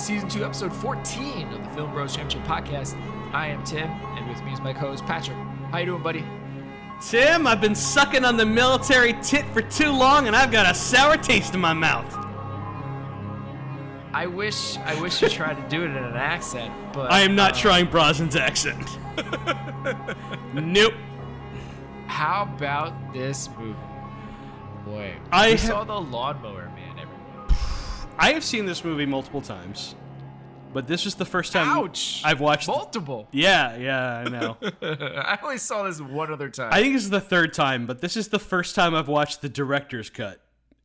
Season 2, Episode 14 of the Film Bros Championship Podcast. I am Tim, and with me is my co-host Patrick. How you doing, buddy? Tim, I've been sucking on the military tit for too long, and I've got a sour taste in my mouth. I wish you tried to do it in an accent, but... I am not trying Brosnan's accent. Nope. How about this movie? Boy, we saw the Lawnmower Man, everyone. I have seen this movie multiple times, but this is the first time I've watched multiple. Yeah, I know. I only saw this one other time. I think this is the third time, but this is the first time I've watched the director's cut.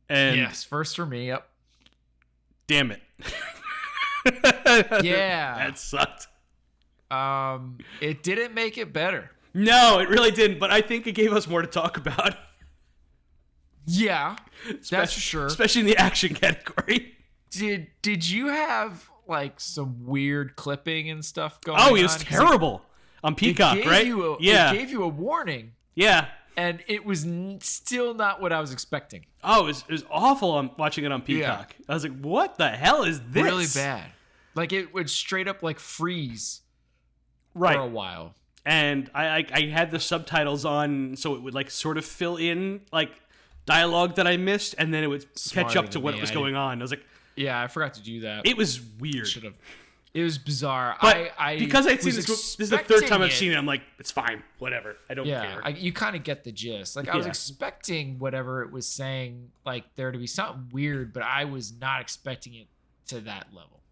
And yes, first for me. Yep. Damn it. Yeah. That sucked. It didn't make it better. No, it really didn't, but I think it gave us more to talk about. Yeah, that's for sure. Especially in the action category. Did you have like some weird clipping and stuff going on? Oh, it was terrible. On Peacock, right? It gave you a warning. Yeah. And it was still not what I was expecting. Oh, it was awful on watching it on Peacock. Yeah. I was like, what the hell is this? Really bad. Like, it would straight up, like, freeze for a while. And I had the subtitles on, so it would, like, sort of fill in, like, dialogue that I missed, and then it would catch up to what was going on. I was like... Yeah, I forgot to do that. It was weird. Should have. It was bizarre. But because I'd seen this is the third time I've seen it, I'm like, it's fine, whatever. I don't care. You kind of get the gist. Like, I was expecting whatever it was saying, like, there to be something weird, but I was not expecting it to that level.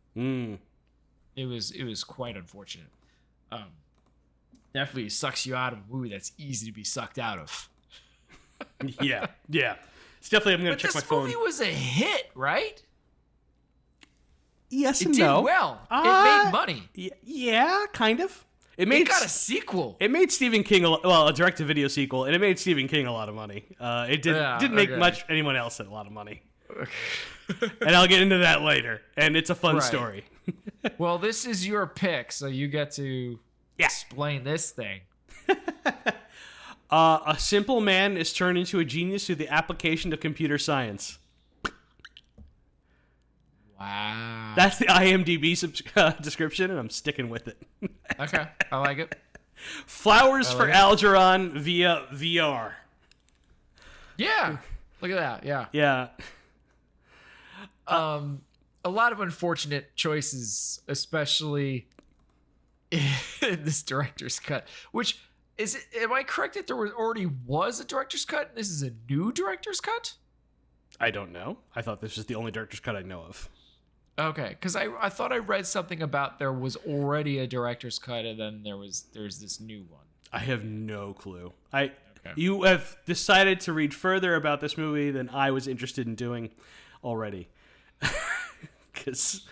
It was quite unfortunate. Definitely sucks you out of a movie that's easy to be sucked out of. Yeah. It's definitely, I'm going to check my phone. This movie was a hit, right? Yes and no. It did well. It made money. Yeah, kind of. It got a sequel. It made Stephen King a direct-to-video sequel, and it made Stephen King a lot of money. It didn't make anyone else a lot of money. And I'll get into that later. And it's a fun story. Well, this is your pick, so you get to explain this thing. A simple man is turned into a genius through the application of computer science. Wow. That's the IMDb description, and I'm sticking with it. Okay, I like it. Flowers for Algernon via VR. Yeah, look at that. Yeah. Yeah. A lot of unfortunate choices, especially in this director's cut. Which is it? Am I correct that there already was a director's cut? And this is a new director's cut? I don't know. I thought this was the only director's cut I know of. Okay, because I thought I read something about there was already a director's cut, and then there's this new one. I have no clue. You have decided to read further about this movie than I was interested in doing already. Because,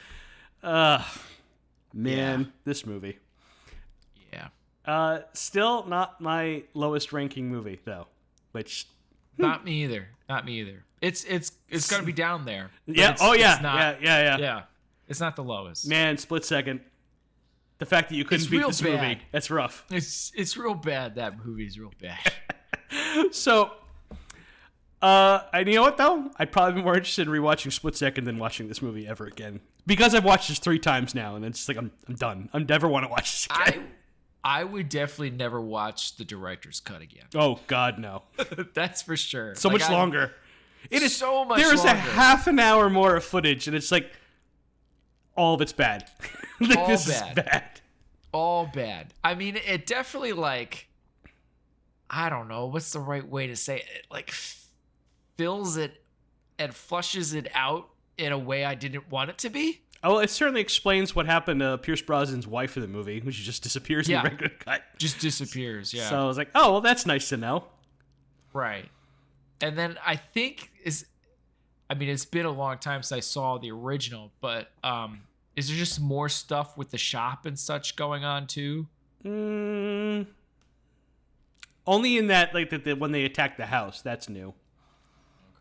this movie. Yeah. Still not my lowest ranking movie though, which. Not me either. It's gonna be down there. Yeah. It's not, yeah. Yeah. It's not the lowest. Man, split second. The fact that you couldn't beat this movie, that's rough. It's real bad. That movie's real bad. So, and you know what though? I'd probably be more interested in rewatching Split Second than watching this movie ever again. Because I've watched this 3 times now, and it's like I'm done. I never want to watch this again. I would definitely never watch the director's cut again. Oh God, no. That's for sure. So much longer. It is so much longer. There is a half an hour more of footage, and it's like all of it's bad. This is bad. All bad. I mean, it definitely I don't know what's the right way to say it. Like fills it and flushes it out in a way I didn't want it to be. Oh, it certainly explains what happened to Pierce Brosnan's wife in the movie, which just disappears in the regular cut. Just disappears, yeah. So I was like, oh, well, that's nice to know. Right. And then I think it's been a long time since I saw the original, but is there just more stuff with the shop and such going on too? Only in that, like, when they attack the house, that's new.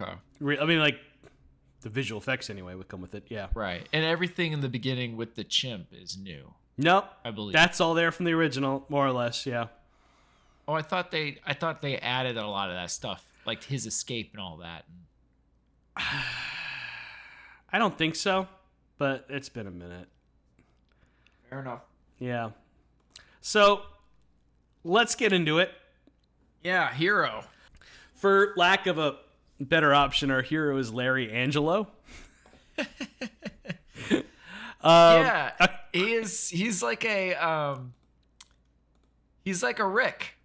Okay. I mean, like, the visual effects anyway would come with it, yeah. Right. And everything in the beginning with the chimp is new. Nope. I believe. That's all there from the original, more or less, yeah. Oh, I thought they added a lot of that stuff, like his escape and all that. I don't think so. but it's been a minute. Fair enough. Yeah. So let's get into it. Yeah, hero. For lack of a better option, our hero is Larry Angelo. He's like a Rick.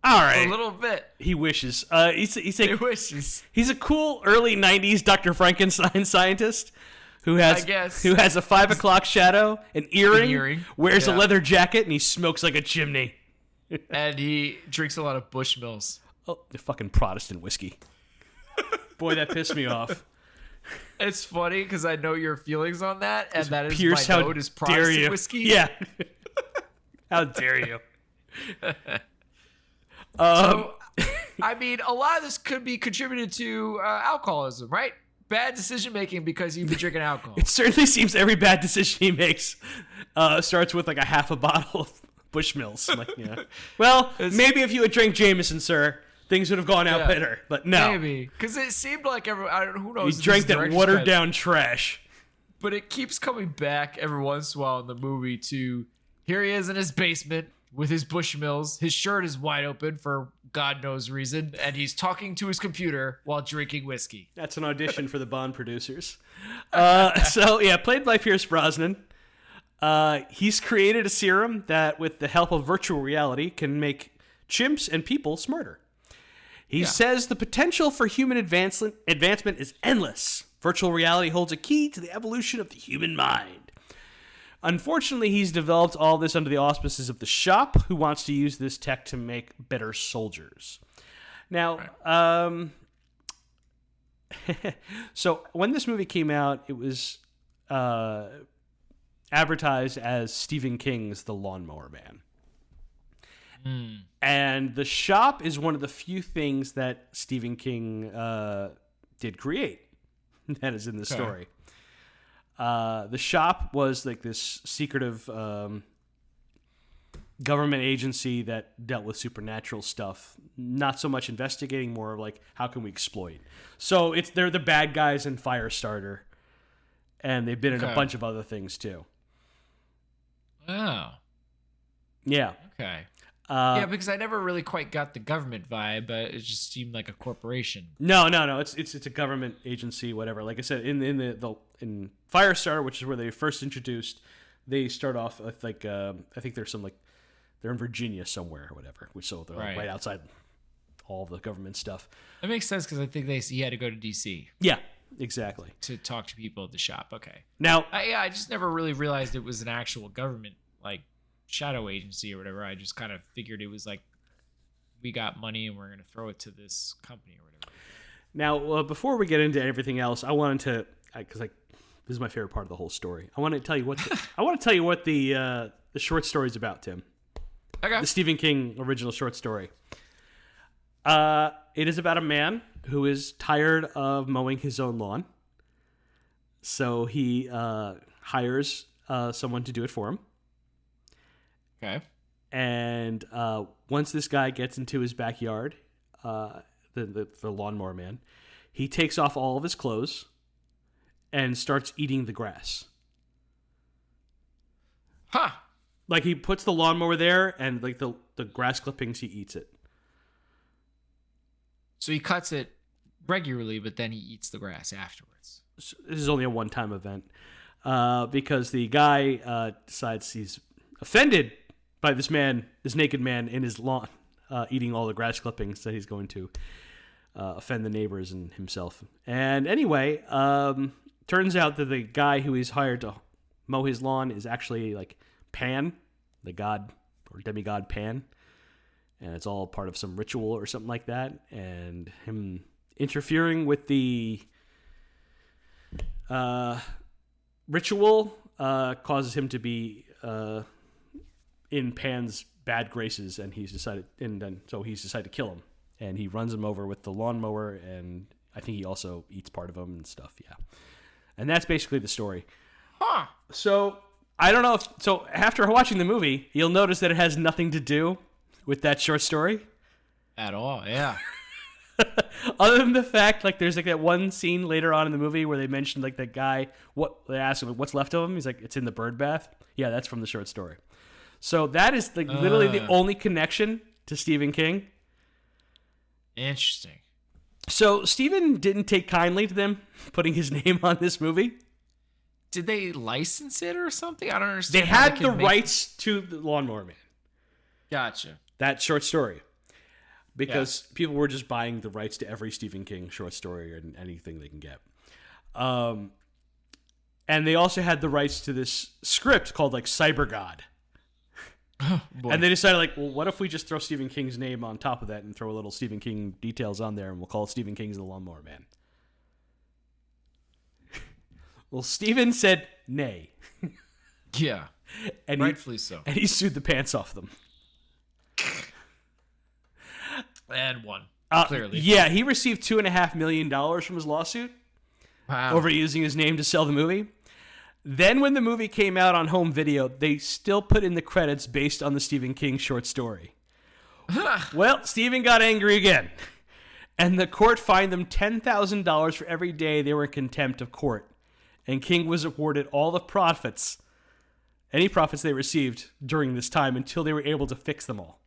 All right, a little bit. He wishes. He wishes. He's a cool early '90s Dr. Frankenstein scientist who has a 5 o'clock shadow, an earring, wears a leather jacket, and he smokes like a chimney. And he drinks a lot of Bushmills. Oh, the fucking Protestant whiskey. Boy, that pissed me off. It's funny because I know your feelings on that, and that is Pierce, my note is Protestant whiskey. Yeah. How dare you? So, I mean, a lot of this could be contributed to alcoholism, right? Bad decision making because you've been drinking alcohol. It certainly seems every bad decision he makes starts with like a half a bottle of Bushmills. Like, yeah. Well, maybe if you had drank Jameson, sir, things would have gone out better. But no, maybe because it seemed like who knows? He drank that watered down trash. But it keeps coming back every once in a while in the movie to here he is in his basement with his Bushmills. His shirt is wide open for God knows reason, and he's talking to his computer while drinking whiskey. That's an audition for the Bond producers. Played by Pierce Brosnan. He's created a serum that, with the help of virtual reality, can make chimps and people smarter. He says the potential for human advancement is endless. Virtual reality holds a key to the evolution of the human mind. Unfortunately, he's developed all this under the auspices of the shop, who wants to use this tech to make better soldiers. Now, so when this movie came out, it was advertised as Stephen King's The Lawnmower Man. And the shop is one of the few things that Stephen King did create that is in the story. The shop was like this secretive government agency that dealt with supernatural stuff. Not so much investigating, more like how can we exploit. So they're the bad guys in Firestarter, and they've been in a bunch of other things too. Oh. Yeah. Okay. Because I never really quite got the government vibe, but it just seemed like a corporation. No. It's a government agency, whatever. Like I said, in Firestarter, which is where they first introduced, they start off with like I think there's some like they're in Virginia somewhere or whatever, so they're like right outside all the government stuff. That makes sense because I think he had to go to DC. Yeah, exactly. To talk to people at the shop. Okay. Now, I just never really realized it was an actual government like shadow agency or whatever. I just kind of figured it was like we got money and we're going to throw it to this company or whatever. Now, before we get into everything else, I wanted to because this is my favorite part of the whole story. I want to tell you what the short story is about, Tim. Okay. The Stephen King original short story. It is about a man who is tired of mowing his own lawn, so he hires someone to do it for him. Okay. And once this guy gets into his backyard, the Lawnmower Man, he takes off all of his clothes and starts eating the grass. Huh. Like he puts the lawnmower there and like the grass clippings, he eats it. So he cuts it regularly, but then he eats the grass afterwards. So this is only a one-time event because the guy decides he's offended by this naked man in his lawn, eating all the grass clippings, that he's going to offend the neighbors and himself. And anyway, turns out that the guy who he's hired to mow his lawn is actually like Pan, the god or demigod Pan. And it's all part of some ritual or something like that. And him interfering with the ritual causes him to be in Pan's bad graces, and he's decided to kill him. And he runs him over with the lawnmower, and I think he also eats part of him and stuff. Yeah, and that's basically the story. Huh. So I don't know. So after watching the movie, you'll notice that it has nothing to do with that short story at all. Yeah. Other than the fact, like, there's like that one scene later on in the movie where they mentioned like that guy. What they asked him, like, what's left of him? He's like, it's in the bird bath. Yeah, that's from the short story. So that is like literally the only connection to Stephen King. Interesting. So Stephen didn't take kindly to them putting his name on this movie. Did they license it or something? I don't understand. They had the rights to the Lawnmower Man. Gotcha. That short story. Because people were just buying the rights to every Stephen King short story and anything they can get. And they also had the rights to this script called like Cyber God. Oh, and they decided like, well, what if we just throw Stephen King's name on top of that and throw a little Stephen King details on there and we'll call it Stephen King's The Lawnmower Man. Well, Stephen said nay. Yeah. And rightfully so. And he sued the pants off them. And won. Clearly. Yeah, he received $2.5 million from his lawsuit. Wow. Over using his name to sell the movie. Then when the movie came out on home video, they still put in the credits based on the Stephen King short story. Well, Stephen got angry again. And the court fined them $10,000 for every day they were in contempt of court. And King was awarded all the profits, any profits they received during this time until they were able to fix them all.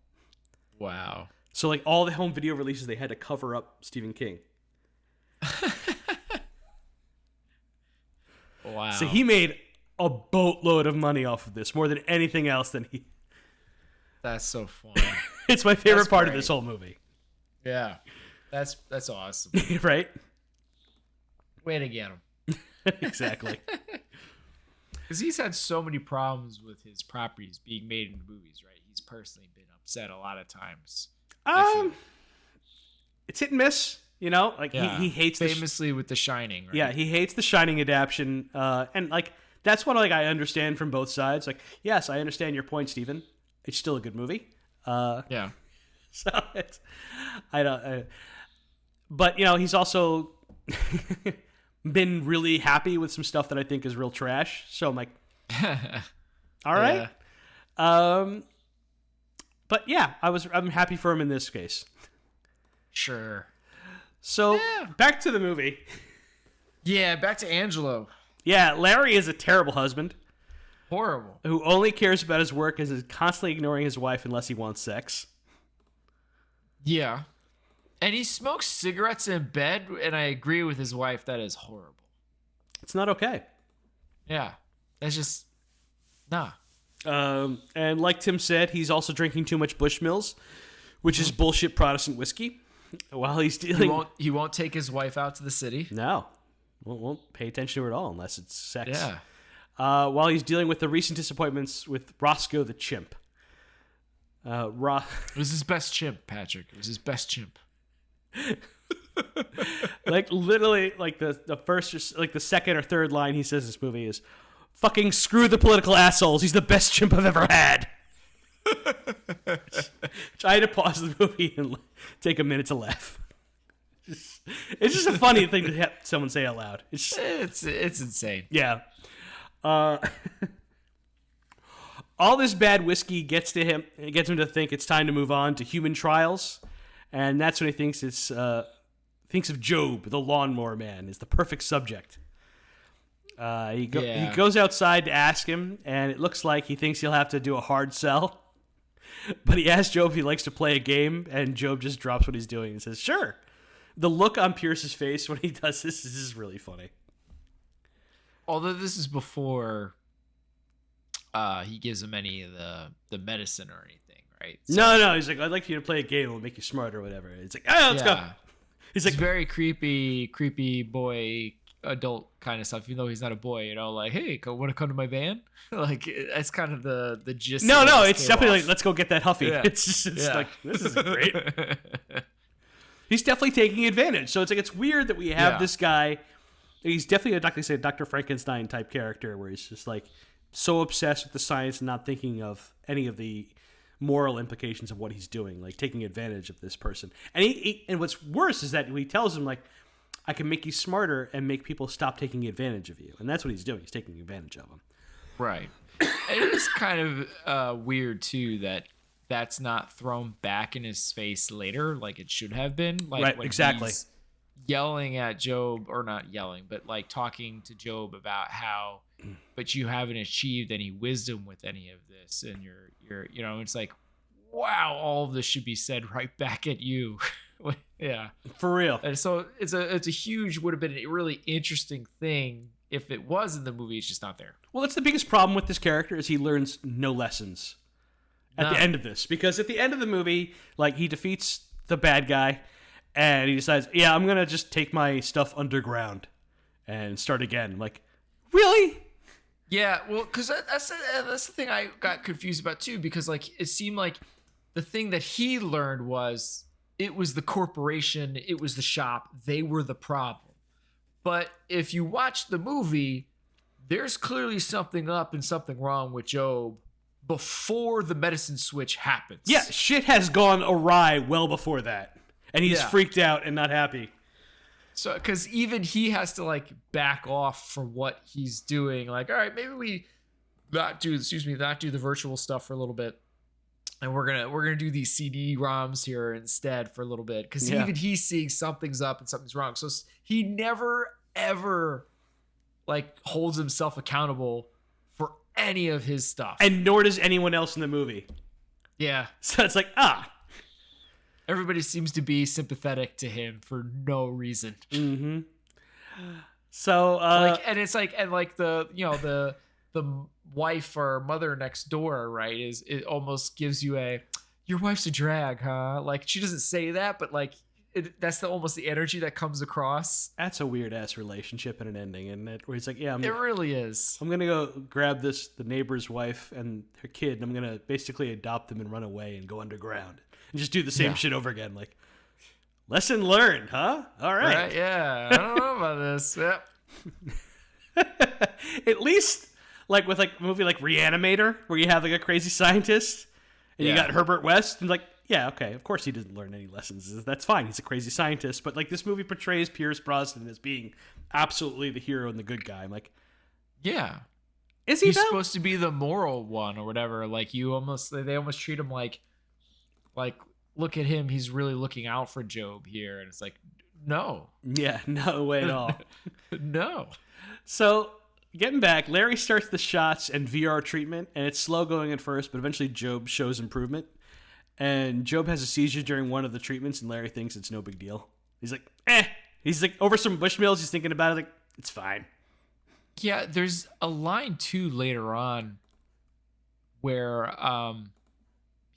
Wow. So like all the home video releases, they had to cover up Stephen King. Wow. So he made a boatload of money off of this, more than anything else than he... That's so funny. It's my favorite That's part great. of this whole movie. Yeah. That's awesome. Right? Way to get him. Exactly. Because he's had so many problems with his properties being made into movies, right? He's personally been upset a lot of times. It's hit and miss, you know? Like he hates famously with The Shining, right? Yeah, he hates the Shining adaptation. And like that's what like I understand from both sides. Like, yes, I understand your point, Stephen. It's still a good movie. Yeah. So it's but you know, he's also been really happy with some stuff that I think is real trash. So I'm like, all right. Yeah. But yeah, I'm happy for him in this case. Sure. So back to the movie. Yeah, back to Angelo. Yeah, Larry is a terrible husband. Horrible. Who only cares about his work and is constantly ignoring his wife unless he wants sex. Yeah. And he smokes cigarettes in bed, and I agree with his wife. That is horrible. It's not okay. Yeah. That's just... Nah. And like Tim said, he's also drinking too much Bushmills, which is bullshit Protestant whiskey. While he's dealing... He won't take his wife out to the city. No. Won't pay attention to her at all unless it's sex. Yeah. While he's dealing with the recent disappointments with Roscoe the chimp. It was his best chimp, Patrick. It was his best chimp. Like literally, like the first, like the second or third line he says in this movie is, "Fucking screw the political assholes. He's the best chimp I've ever had." Try to pause the movie and take a minute to laugh. It's just a funny thing to have someone say out loud. It's insane. Yeah. All this bad whiskey gets him to think it's time to move on to human trials, and that's when he thinks thinks of Job, the Lawnmower Man, is the perfect subject. He goes outside to ask him, and it looks like he thinks he'll have to do a hard sell. But he asks Job if he likes to play a game, and Job just drops what he's doing and says, "Sure." The look on Pierce's face when he does this is really funny. Although this is before he gives him any of the medicine or anything, right? So, no. He's like, "I'd like you to play a game. It'll make you smarter or whatever." It's like, let's go. He's like very creepy boy adult kind of stuff. Even though he's not a boy, you know, like, "Hey, want to come to my van?" Like that's kind of the gist. No, it's definitely like, "Let's go get that Huffy." Yeah. It's like, this is great. He's definitely taking advantage. So it's weird that we have this guy. He's definitely a Dr. Frankenstein type character where he's just like so obsessed with the science and not thinking of any of the moral implications of what he's doing, like taking advantage of this person. And and what's worse is that he tells him like, "I can make you smarter and make people stop taking advantage of you." And that's what he's doing. He's taking advantage of them. Right. It is kind of weird too that that's not thrown back in his face later like it should have been. Like Right, when exactly. he's yelling at Job, or not yelling, but like talking to Job about how, but you haven't achieved any wisdom with any of this, and you're it's like, wow, all of this should be said right back at you. Yeah, For real. and so it's a huge, would have been a really interesting thing if it was in the movie. It's just not there. Well, that's the biggest problem with this character is he learns no lessons at the None. end of this. Because at the end of the movie, like, he defeats the bad guy and he decides, yeah, I'm going to just take my stuff underground and start again. I'm like, really? Yeah, well, because that's the thing I got confused about too, because like it seemed like the thing that he learned was it was the corporation, it was the shop, they were the problem. But if you watch the movie, there's clearly something up and something wrong with Job before the medicine switch happens. Yeah, shit has gone awry well before that. And he's Yeah. freaked out and not happy. So, because even he has to like back off from what he's doing. Like, all right, maybe we not do the virtual stuff for a little bit, and we're gonna do these CD-ROMs here instead for a little bit. Because Yeah. even he's seeing something's up and something's wrong. So he never ever like holds himself accountable for any of his stuff. And nor does anyone else in the movie. Yeah, So it's like, everybody seems to be sympathetic to him for no reason. Mm-hmm. So, And it's like, and like the wife or mother next door, right, is it almost gives you your wife's a drag, huh? Like, she doesn't say that, but like that's almost the energy that comes across. that's a weird ass relationship and an ending, isn't it? Where he's like, yeah, It really is. I'm gonna go grab the neighbor's wife and her kid, and I'm gonna basically adopt them and run away and go underground and just do the same shit over again. Like, lesson learned, huh? All right. Yeah, I don't know about this. Yep. At least, like with like a movie like Reanimator, where you have like a crazy scientist, and you Yeah. got Herbert West, and like, yeah, okay, of course he doesn't learn any lessons. That's fine. He's a crazy scientist, but like this movie portrays Pierce Brosnan as being absolutely the hero and the good guy. I'm like, Yeah. is he He's though? supposed to be the moral one or whatever. Like they almost treat him like look at him, he's really looking out for Job here, and it's like, no. Yeah, no way at all. No. So, getting back, Larry starts the shots and VR treatment, and it's slow going at first, but eventually Job shows improvement. And Job has a seizure during one of the treatments, and Larry thinks it's no big deal. He's like, He's like, over some Bushmills, he's thinking about it, like, it's fine. Yeah, there's a line too later on where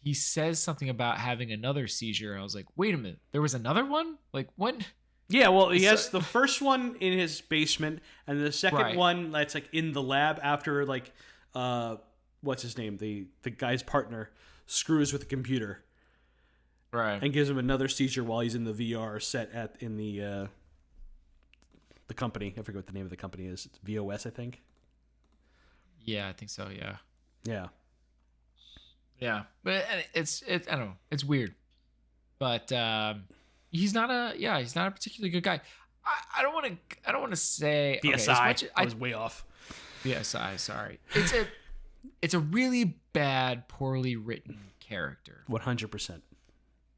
he says something about having another seizure. I was like, wait a minute, there was another one? Like, when? Yeah, well, he has the first one in his basement, and the second Right. one that's like in the lab after like, what's his name? The guy's partner screws with the computer Right. and gives him another seizure while he's in the VR set in the company. I forget what the name of the company is. It's VOS, I think. Yeah, I think so. Yeah. Yeah. Yeah, but it's I don't know, it's weird, but he's not a particularly good guy. I don't want to say okay, BSI. as much as I was way off. BSI, sorry. It's a really bad, poorly written character. 100%.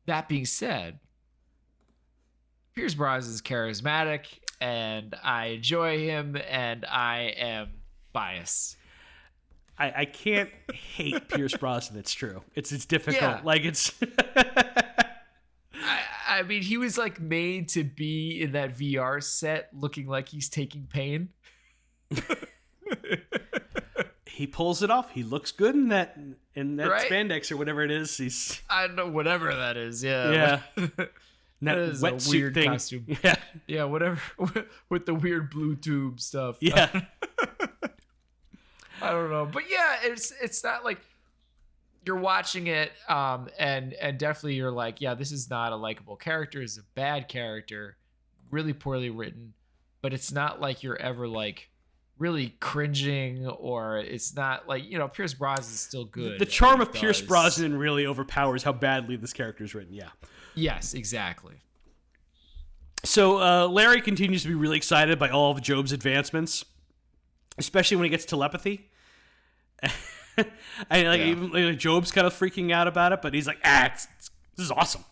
That being said, Pierce Brosnan is charismatic, and I enjoy him, and I am biased. I can't hate Pierce Brosnan. It's true. It's difficult. Yeah. Like it's. I mean, he was like made to be in that VR set, looking like he's taking pain. He pulls it off. He looks good in that Right? spandex or whatever it is. He's I don't know, whatever that is. Yeah. that is a wetsuit weird thing. costume. Yeah, Yeah, whatever with the weird blue tube stuff. yeah. I don't know, but yeah, it's not like you're watching it, and definitely you're like, yeah, this is not a likable character. It's a bad character, really poorly written, but it's not like you're ever like really cringing, or it's not like, Pierce Brosnan is still good. The at charm what of he Pierce does. Brosnan really overpowers how badly this character is written. Yeah. Yes, exactly. So Larry continues to be really excited by all of Job's advancements, especially when he gets telepathy. And like even like, Job's kind of freaking out about it, but he's like, this is awesome.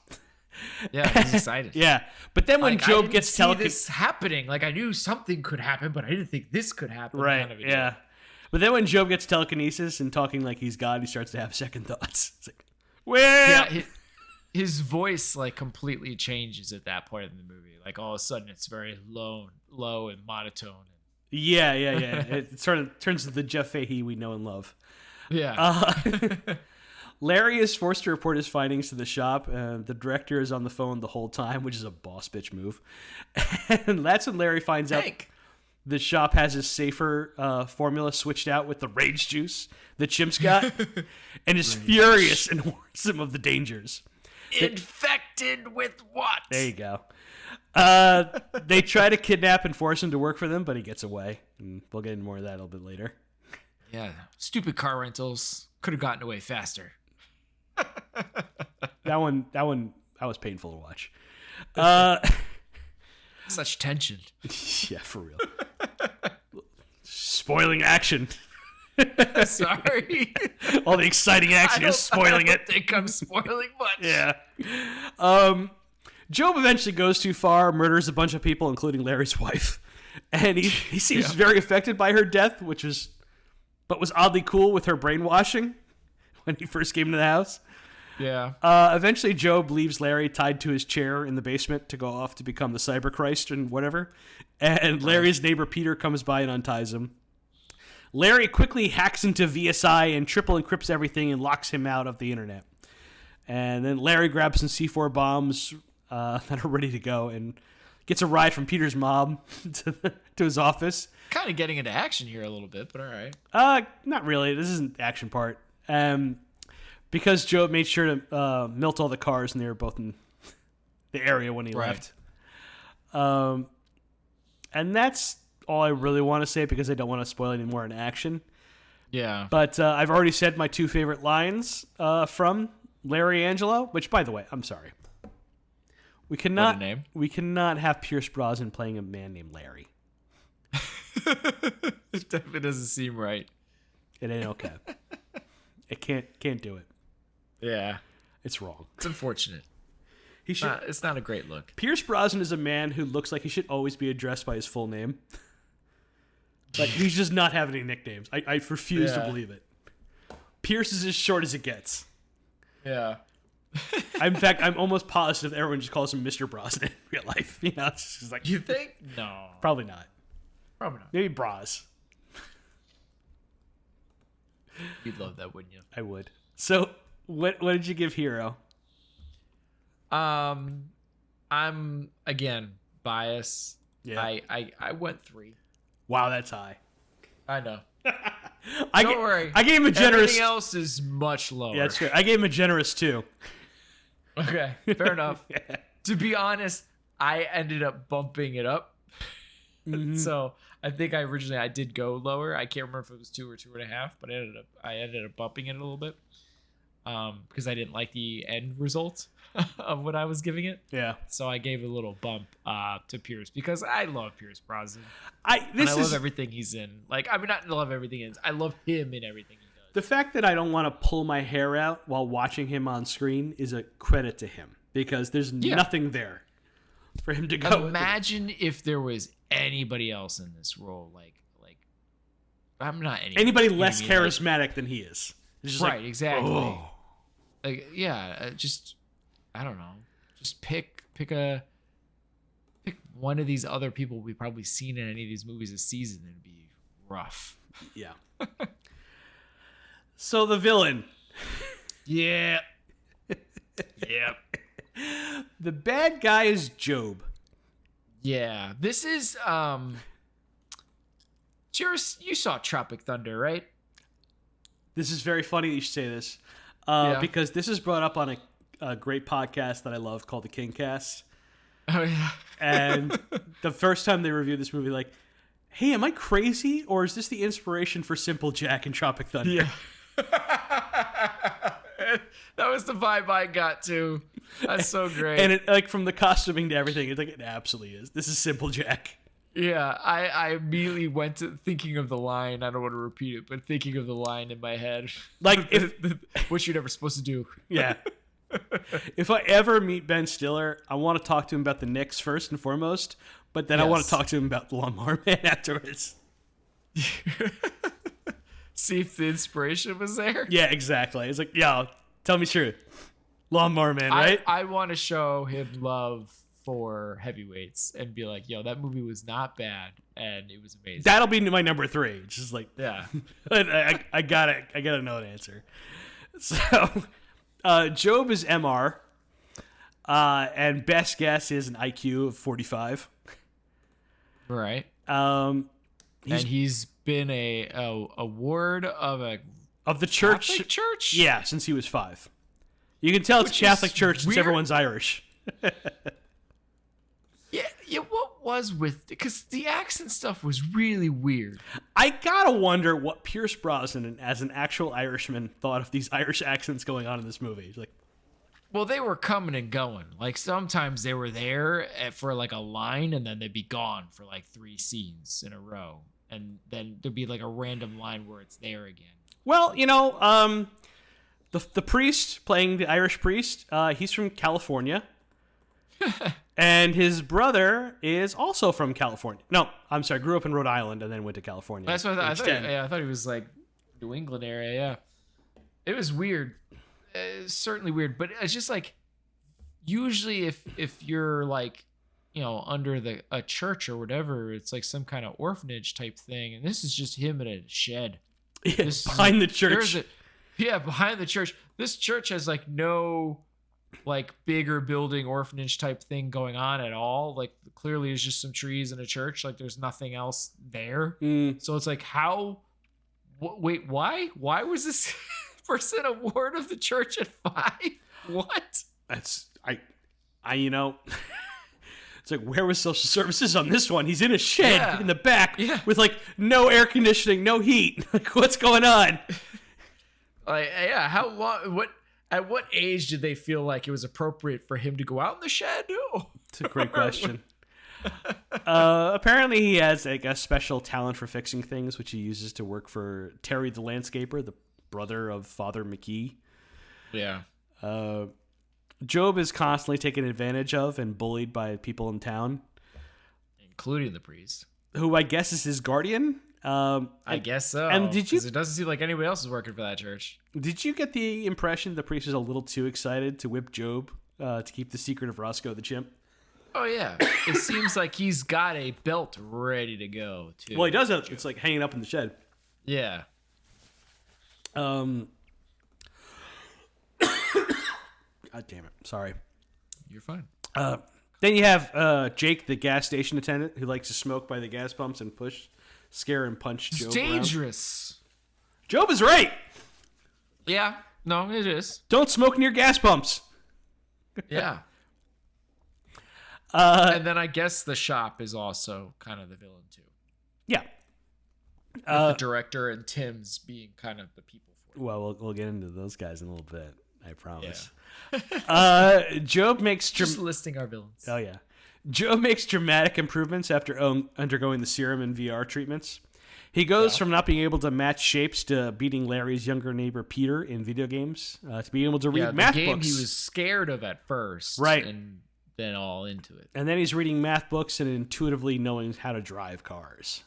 Yeah, he's excited. Yeah, but then when Like, Job gets this happening, like I knew something could happen, but I didn't think this could happen. right, kind of a yeah. deal. But then when Job gets telekinesis and talking like he's God, he starts to have second thoughts. It's like, well, Yeah, his voice like completely changes at that point in the movie. Like all of a sudden, it's very low and monotone. yeah. It sort of turns to the Jeff Fahey we know and love. Yeah. Larry is forced to report his findings to the shop. The director is on the phone the whole time, which is a boss bitch move. And that's when Larry finds out the shop has his safer formula switched out with the rage juice that Chimps got, and is furious and warns him of the dangers. Infected with what? There you go. They try to kidnap and force him to work for them, but he gets away. And we'll get into more of that a little bit later. Yeah, stupid car rentals could have gotten away faster. That was painful to watch. Such tension. Yeah, for real. Spoiling action. Sorry. All the exciting action is spoiling it. I think I'm spoiling much. Yeah. Job eventually goes too far, murders a bunch of people, including Larry's wife. And he seems very affected by her death, but was oddly cool with her brainwashing when he first came to the house. Yeah. Eventually, Job leaves Larry tied to his chair in the basement to go off to become the Cyber Christ and whatever. And Larry's neighbor Peter comes by and unties him. Larry quickly hacks into VSI and triple encrypts everything and locks him out of the internet. And then Larry grabs some C4 bombs that are ready to go and gets a ride from Peter's mom to his office. Kind of getting into action here a little bit, but all right. Not really. This isn't the action part. Because Job made sure to melt all the cars, and they were both in the area when he left. And that's all I really want to say because I don't want to spoil any more in action. Yeah. But I've already said my two favorite lines from Larry Angelo, which, by the way, I'm sorry. We cannot have Pierce Brosnan playing a man named Larry. It definitely doesn't seem right. It ain't okay. It can't do it. Yeah. It's wrong. It's unfortunate. It's not a great look. Pierce Brosnan is a man who looks like he should always be addressed by his full name. Like, he's just not having any nicknames. I refuse to believe it. Pierce is as short as it gets. Yeah. In fact, I'm almost positive everyone just calls him Mr. Brosnan in real life. You know, it's just like, you think? No. Probably not. Probably not. Maybe Bras. You'd love that, wouldn't you? I would. So, what did you give Hero? I'm again biased. Yeah. I went 3. Wow, that's high. I know. Don't worry. I gave him a generous. Everything else is much lower. Yeah, that's fair. I gave him a generous 2. Okay, fair enough. Yeah. To be honest, I ended up bumping it up. Mm-hmm. So I think I did go lower. I can't remember if it was 2 or 2.5, but I ended up bumping it a little bit because I didn't like the end result of what I was giving it. Yeah. So I gave a little bump to Pierce because I love Pierce Brosnan. I love everything he's in. Like, I mean, not love everything he is. I love him in everything he does. The fact that I don't want to pull my hair out while watching him on screen is a credit to him because there's nothing there for him to go. Imagine if there was anybody else in this role, like I'm not anybody less charismatic than he is. It's just right, exactly. Oh. Like, yeah, just I don't know. Just pick one of these other people we've probably seen in any of these movies this season. It'd be rough. Yeah. So the villain. Yeah. Yep. The bad guy is Job. Yeah. This is you saw Tropic Thunder, right? This is very funny that you should say this. Because this is brought up on a great podcast that I love called the Kingcast. Oh, yeah. And the first time they reviewed this movie, like, hey, am I crazy? Or is this the inspiration for Simple Jack and Tropic Thunder? Yeah. That was the vibe I got, too. That's so great. And it, like, from the costuming to everything, it's like, it absolutely is. This is Simple Jack. Yeah, I immediately went to thinking of the line. I don't want to repeat it, but thinking of the line in my head. Like, if What you're never supposed to do. yeah, if I ever meet Ben Stiller, I want to talk to him about the Knicks first and foremost, but then I want to Yes. talk to him about the Lawnmower Man afterwards. See if the inspiration was there. Yeah, exactly. It's like, yo, tell me truth. Lawnmower Man, right? I want to show him love for heavyweights and be like, yo, that movie was not bad and it was amazing. That'll be my number 3. Just like, Yeah. I gotta know an answer. So, Job is MR, and best guess is an IQ of 45. Right. And He's been a ward of a of the church. Catholic church. Yeah, since he was 5. You can tell it's Which a Catholic is church since weird. everyone's Irish. Yeah. What was with because the accent stuff was really weird. I gotta wonder what Pierce Brosnan, as an actual Irishman, thought of these Irish accents going on in this movie. He's like, Well, they were coming and going. Like sometimes they were there for like a line, and then they'd be gone for like 3 scenes in a row, and then there'd be like a random line where it's there again. well, the priest playing the Irish priest, he's from California. And his brother is also from California. No, I'm sorry, grew up in Rhode Island and then went to California. That's what I Age thought. 10. I thought he was like New England area. Yeah, it was weird. Certainly weird, but it's just like usually if you're like under a church or whatever, it's like some kind of orphanage type thing, and this is just him in a shed. Yeah, This is- behind the church. Behind the church. This church has like no like bigger building orphanage type thing going on at all. Like clearly it's just some trees and a church. Like there's nothing else there. So it's like wait, why was this person a ward of the church at 5? What? That's it's like, where was social services on this one? He's in a shed in the back with like no air conditioning, no heat. Like, what's going on? Like, yeah, how long? At what age did they feel like it was appropriate for him to go out in the shed? It's a great question. Apparently, he has like a special talent for fixing things, which he uses to work for Terry the landscaper, the brother of Father McKee. Yeah. Job is constantly taken advantage of and bullied by people in town, Including the priest. who I guess is his guardian. I guess so. And did you? 'Cause it doesn't seem like anybody else is working for that church. Did you get the impression the priest was a little too excited to whip Job to keep the secret of Roscoe the chimp? Oh yeah. It seems like he's got a belt ready to go too. Well, he does have. It's like hanging up in the shed. Yeah. God damn it. Sorry. You're fine. Then you have Jake, the gas station attendant, who likes to smoke by the gas pumps and scare and punch It's Job dangerous. around. Job is right. Yeah. No, it is. Don't smoke near gas pumps. Yeah. And then I guess the shop is also kind of the villain too. Yeah. With the director and Tim's being kind of the people for it. Well, we'll get into those guys in a little bit. I promise. Yeah. Job makes Just listing our villains. Oh yeah. Job makes dramatic improvements after undergoing the serum and VR treatments. He goes from not being able to match shapes to beating Larry's younger neighbor Peter in video games to being able to read math the game books. he was scared of at first, Right. and then all into it. And then he's reading math books and intuitively knowing how to drive cars.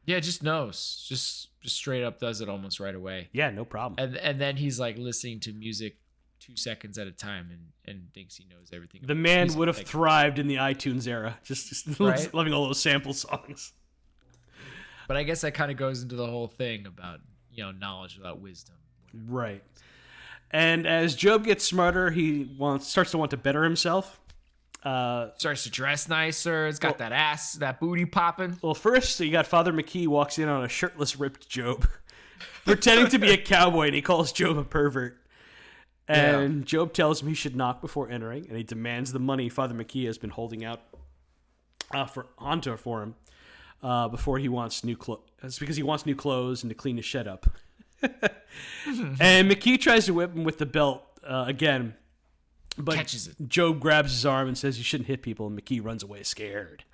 Yeah, just knows, just straight up does it almost right away. Yeah, no problem. And then he's like listening to music 2 seconds at a time and thinks he knows everything. The about man music. would have Like, thrived in the iTunes era, just Right? loving all those sample songs. But I guess that kind of goes into the whole thing about knowledge without wisdom. Right. And as Job gets smarter, he starts to want to better himself. Starts to dress nicer. It's got that booty popping. Well, first, you got Father McKee walks in on a shirtless, ripped Job, pretending to be a cowboy, and he calls Job a pervert. And Job tells him he should knock before entering, and he demands the money Father McKee has been holding out for him before he wants new clothes. It's because he wants new clothes and to clean his shed up. And McKee tries to whip him with the belt again, but Catches it. Job grabs his arm and says, "You shouldn't hit people," and McKee runs away scared.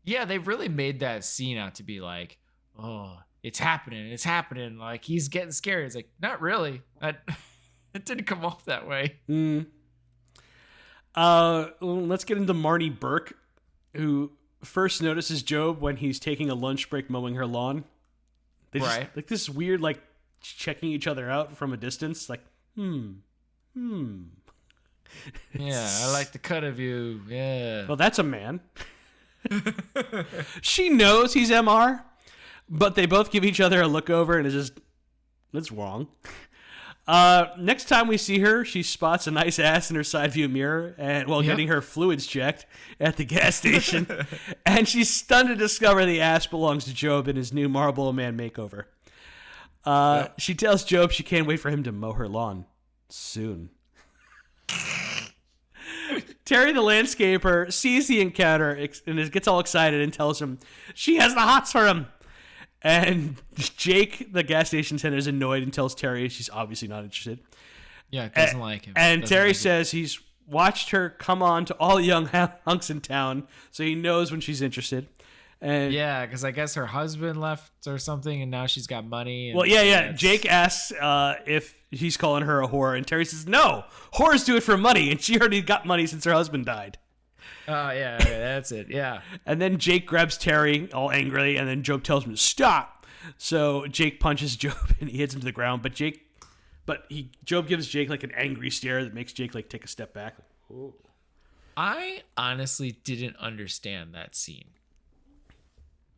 Yeah, they really made that scene out to be like, oh, it's happening. It's happening. Like, he's getting scary. It's like, not really. It didn't come off that way. Let's get into Marnie Burke, who first notices Job when he's taking a lunch break mowing her lawn. They just, Right. like this weird, like, checking each other out from a distance. Like, Yeah, I like the cut of you. Yeah. Well, that's a man. She knows he's MR, but they both give each other a look over and it's just, that's wrong. Next time we see her, she spots a nice ass in her side view mirror and while getting her fluids checked at the gas station. And she's stunned to discover the ass belongs to Job in his new Lawnmower Man makeover. She tells Job she can't wait for him to mow her lawn soon. Terry the landscaper sees the encounter and gets all excited and tells him she has the hots for him. And Jake, the gas station attendant, is annoyed and tells Terry she's obviously not interested. Yeah, doesn't like him. And Doesn't Terry like says he's watched her come on to all young hunks in town, so he knows when she's interested. And yeah, because I guess her husband left or something, and now she's got money. And well, yeah. Jake asks if he's calling her a whore, and Terry says, no, whores do it for money, and she already got money since her husband died. Oh, yeah, that's it, yeah. And then Jake grabs Terry all angrily, and then Job tells him to stop. So Jake punches Job, and he hits him to the ground, Job gives Jake like an angry stare that makes Jake like take a step back. Ooh. I honestly didn't understand that scene.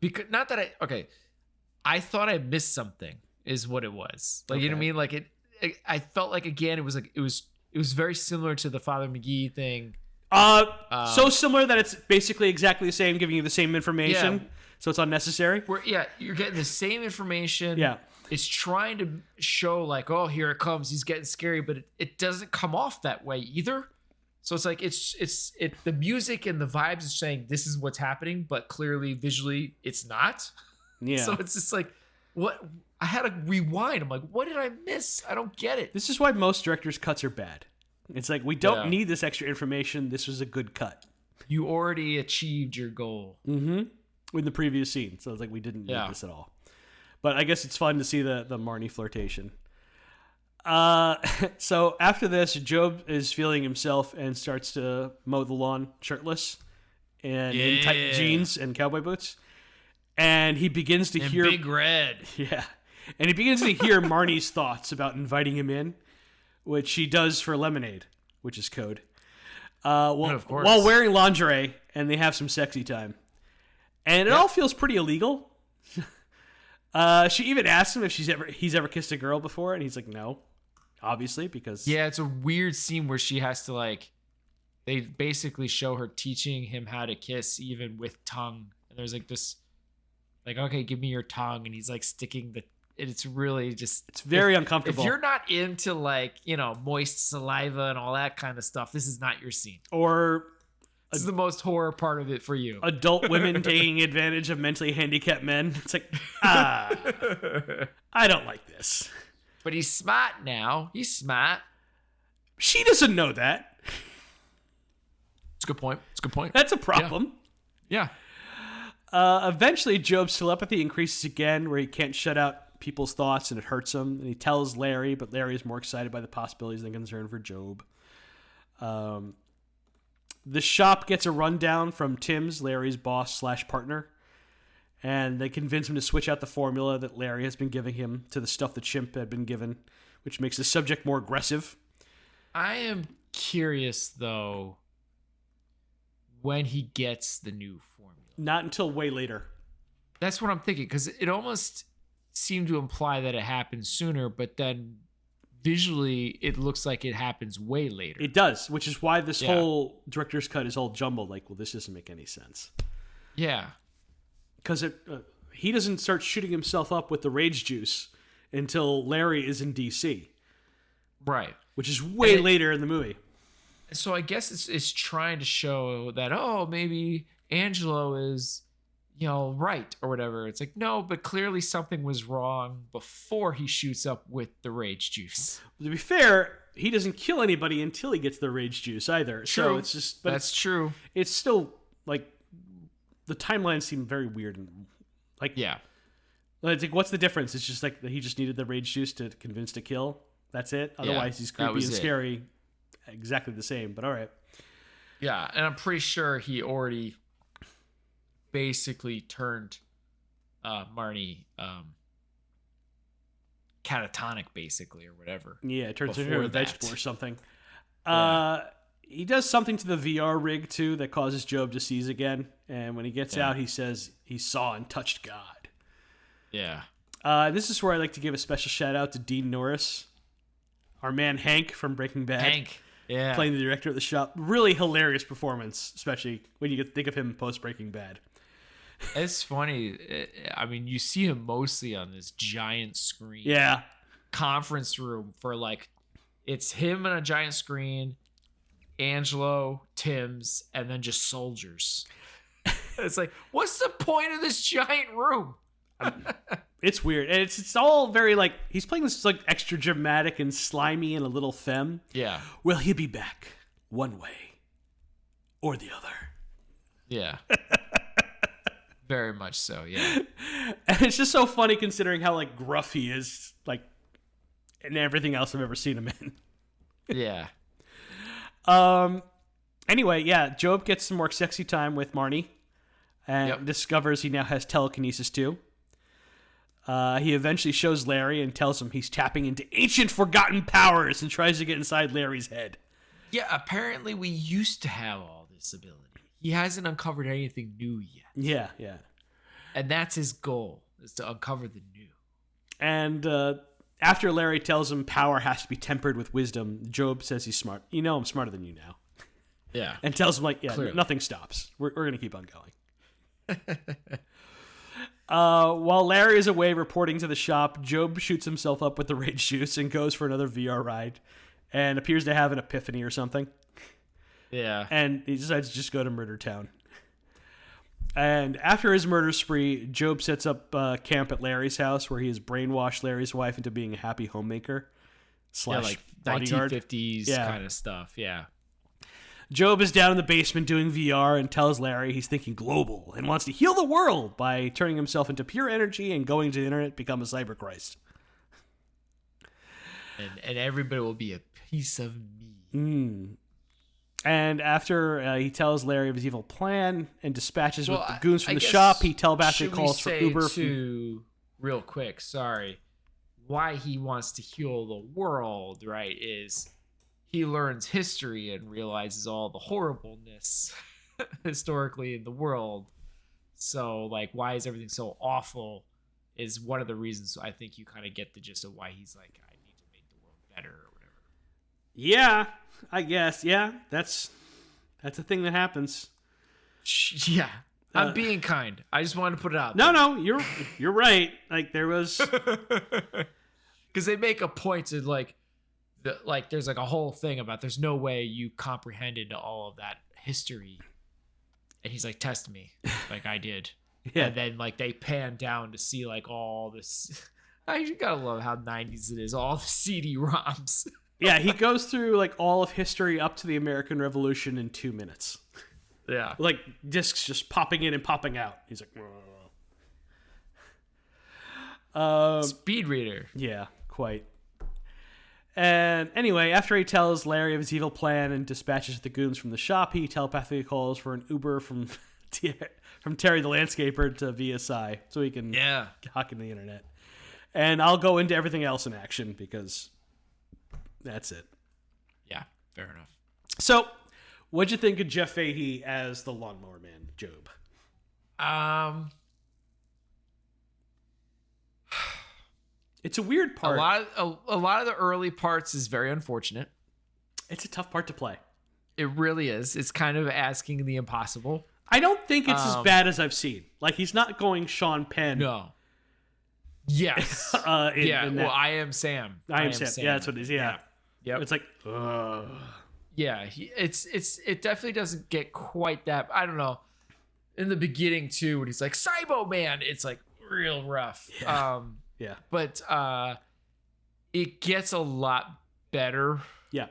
Because I thought I missed something is what it was. Like, you know what I mean? Like I felt like, again, it was very similar to the Father McGee thing. So similar that it's basically exactly the same, giving you the same information, so it's unnecessary. You're getting the same information. Yeah. It's trying to show like, oh, here it comes, he's getting scary, but it doesn't come off that way either. So it's like it's the music and the vibes is saying this is what's happening, but clearly visually it's not. Yeah. So it's just like, what? I had to rewind. I'm like, what did I miss? I don't get it. This is why most directors' cuts are bad. It's like, we don't need this extra information. This was a good cut. You already achieved your goal. Mm-hmm. In the previous scene. So it's like, we didn't need this at all. But I guess it's fun to see the Marnie flirtation. So after this, Job is feeling himself and starts to mow the lawn shirtless and in tight jeans and cowboy boots. And he begins to hear Big Red. Yeah. And he begins to hear Marnie's thoughts about inviting him in, which she does for lemonade, which is code. Of course. While wearing lingerie, and they have some sexy time. And it all feels pretty illegal. She even asks him if he's ever kissed a girl before, and he's like, no, obviously, because... Yeah, it's a weird scene where she has to, like... They basically show her teaching him how to kiss, even with tongue. And there's, like, this... Like, okay, give me your tongue. And he's, like, sticking the... It's really just... It's very uncomfortable. If you're not into, like, moist saliva and all that kind of stuff, this is not your scene. Or... This is the most horror part of it for you. Adult women taking advantage of mentally handicapped men. It's like, I don't like this. But he's smart now. He's smart. She doesn't know that. It's a good point. That's a problem. Yeah. Eventually, Job's telepathy increases again, where he can't shut out people's thoughts, and it hurts him. And he tells Larry, but Larry is more excited by the possibilities than concerned for Job. The shop gets a rundown from Tim's, Larry's boss/partner, and they convince him to switch out the formula that Larry has been giving him to the stuff that Chimp had been given, which makes the subject more aggressive. I am curious, though, when he gets the new formula. Not until way later. That's what I'm thinking, because it almost seemed to imply that it happened sooner, but then visually it looks like it happens way later. It does, which is why this whole director's cut is all jumbled. Like, well, this doesn't make any sense. Yeah. Because he doesn't start shooting himself up with the rage juice until Larry is in D.C. Right. Which is way later in the movie. So I guess it's trying to show that, maybe Angelo is, right or whatever. It's like, no, but clearly something was wrong before he shoots up with the rage juice. To be fair, he doesn't kill anybody until he gets the rage juice either. True. So it's just... But that's true. It's still, like, the timelines seem very weird and like Yeah. It's like, what's the difference? It's just like he just needed the rage juice to convince to kill. That's it. Otherwise, he's creepy and scary. Exactly the same. But all right. Yeah, and I'm pretty sure he already basically turned Marnie catatonic, basically, or whatever. Yeah, it turns into a vegetable or something. Yeah. He does something to the VR rig, too, that causes Job to seize again. And when he gets out, he says he saw and touched God. Yeah. This is where I like to give a special shout out to Dean Norris, our man Hank from Breaking Bad. Hank. Yeah. Playing the director of the shop. Really hilarious performance, especially when you think of him post Breaking Bad. It's funny. I mean, you see him mostly on this giant screen. Yeah. Conference room for like, it's him on a giant screen, Angelo, Tim's, and then just soldiers. It's like, what's the point of this giant room? It's weird. And it's all very like, he's playing this like extra dramatic and slimy and a little femme. Yeah. Well, he'll be back one way or the other. Yeah. Very much so, yeah. And it's just so funny considering how like gruff he is, like, and everything else I've ever seen him in. Yeah. Anyway, yeah, Job gets some more sexy time with Marnie and discovers he now has telekinesis too. He eventually shows Larry and tells him he's tapping into ancient forgotten powers and tries to get inside Larry's head. Yeah, apparently we used to have all this ability. He hasn't uncovered anything new yet. Yeah, yeah. And that's his goal, is to uncover the new. And after Larry tells him power has to be tempered with wisdom, Job says he's smart. You know I'm smarter than you now. Yeah. And tells him, like, yeah, Clearly. nothing stops. We're going to keep on going. While Larry is away reporting to the shop, Job shoots himself up with the rage juice and goes for another VR ride and appears to have an epiphany or something. Yeah. And he decides to just go to Murder Town. And after his murder spree, Job sets up camp at Larry's house where he has brainwashed Larry's wife into being a happy homemaker / like bodyguard. 1950s kind of stuff. Yeah. Job is down in the basement doing VR and tells Larry he's thinking global and wants to heal the world by turning himself into pure energy and going to the internet to become a cyber Christ. And everybody will be a piece of me. And after he tells Larry of his evil plan and dispatches with the goons from the guess, shop, he telepathically calls for Uber. Real quick, sorry. Why he wants to heal the world, right, is he learns history and realizes all the horribleness historically in the world. So, like, why is everything so awful is one of the reasons I think you kind of get the gist of why he's like, I need to make the world better or whatever. Yeah, I guess. Yeah, that's a thing that happens. Yeah. I'm being kind. I just wanted to put it out there. No, you're right. Like, there was... Because they make a point to, like, there's like a whole thing about there's no way you comprehended all of that history. And he's like, test me. Like I did. Yeah. And then like they pan down to see like all this. I gotta love how 90s it is. All the CD-ROMs. Yeah, he goes through like all of history up to the American Revolution in 2 minutes. Yeah. Like discs just popping in and popping out. He's like, Speed reader. Yeah, quite. And anyway, after he tells Larry of his evil plan and dispatches the goons from the shop, he telepathically calls for an Uber from Terry the Landscaper to VSI so he can hack into the internet. And I'll go into everything else in action because that's it. Yeah, fair enough. So, what'd you think of Jeff Fahey as the Lawnmower Man, Job? It's a weird part. A lot of the early parts is very unfortunate. It's a tough part to play. It really is. It's kind of asking the impossible. I don't think it's as bad as I've seen. Like, he's not going Sean Penn. No. Yes. I Am Sam. I Am Sam. Yeah, that's what it is. Yeah. Yep. It's like, yeah. It definitely doesn't get quite that. I don't know. In the beginning too, when he's like Cybo Man, it's like real rough. Yeah. Yeah. But it gets a lot better. Yeah.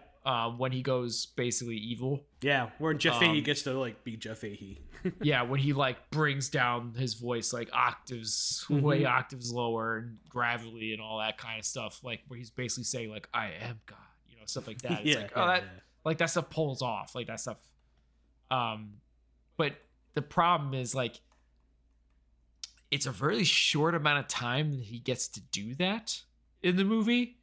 when he goes basically evil. Yeah, where Jeff Fahey gets to like be Jeff Fahey. Yeah, when he like brings down his voice like octaves, way octaves lower and gravelly and all that kind of stuff. Like where he's basically saying like I am God, stuff like that. It's like that stuff pulls off, like that stuff. But the problem is like it's a really short amount of time that he gets to do that in the movie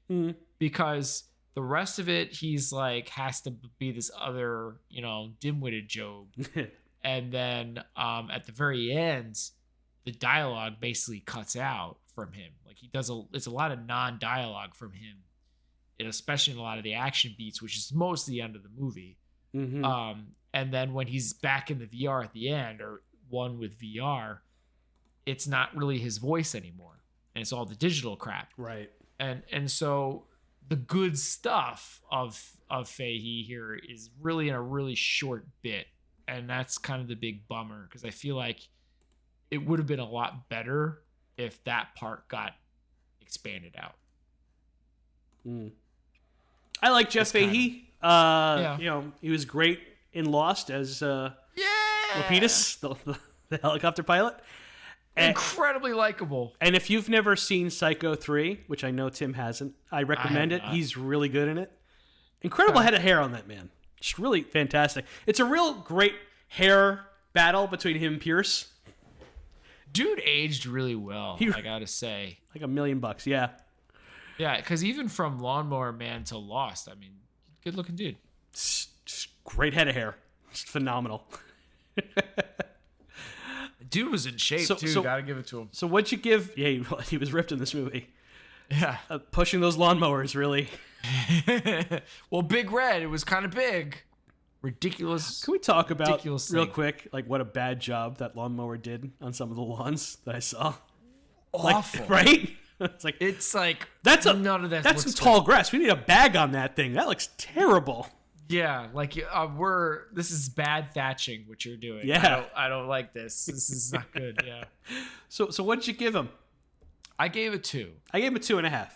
because the rest of it he's like has to be this other dim-witted Job. And then at the very end the dialogue basically cuts out from him. Like it's a lot of non-dialogue from him, and especially in a lot of the action beats, which is most of the end of the movie. And then when he's back in the VR at the end, or one with VR, it's not really his voice anymore, and it's all the digital crap. Right. And so the good stuff of Fahey here is really in a really short bit, and that's kind of the big bummer, because I feel like it would have been a lot better if that part got expanded out. I like Jeff Fahey. He was great in Lost as Lapidus, the helicopter pilot. Incredibly likable. And if you've never seen Psycho 3, which I know Tim hasn't, I recommend it. He's really good in it. Incredible head of hair on that man. Just really fantastic. It's a real great hair battle between him and Pierce. Dude aged really well, I gotta say. Like $1 million, yeah. Yeah, because even from Lawnmower Man to Lost, I mean, good looking dude. Just great head of hair. Just phenomenal. Dude was in shape, too. Gotta give it to him. So what'd you give? Yeah, he was ripped in this movie. Yeah. Pushing those lawnmowers, really. Well, Big Red, it was kind of big. Ridiculous. Can we talk about, real quick, like what a bad job that lawnmower did on some of the lawns that I saw? Awful. Right? It's like none of that. That's some tall grass. We need a bag on that thing. That looks terrible. Yeah, like this is bad thatching what you're doing. Yeah, I don't like this. This is not good. Yeah. So what did you give him? I gave it 2. I gave him a 2.5.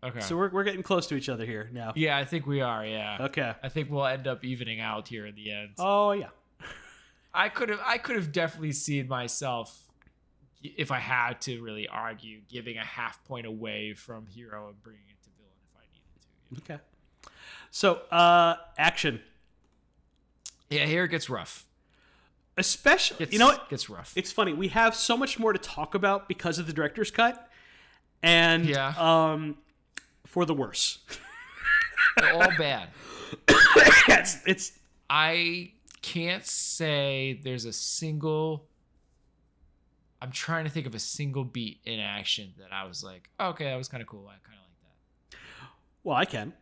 Okay. So we're getting close to each other here now. Yeah, I think we are. Yeah. Okay. I think we'll end up evening out here in the end. Oh yeah. I could have definitely seen myself, if I had to really argue, giving a half point away from hero and bringing it to villain if I needed to. Okay. So, action. Yeah, here it gets rough. Especially, gets rough. It's funny. We have so much more to talk about because of the director's cut, and for the worse. They're all bad. it's. I can't say there's a single. I'm trying to think of a single beat in action that I was like, okay, that was kind of cool. I kind of like that. Well, I can.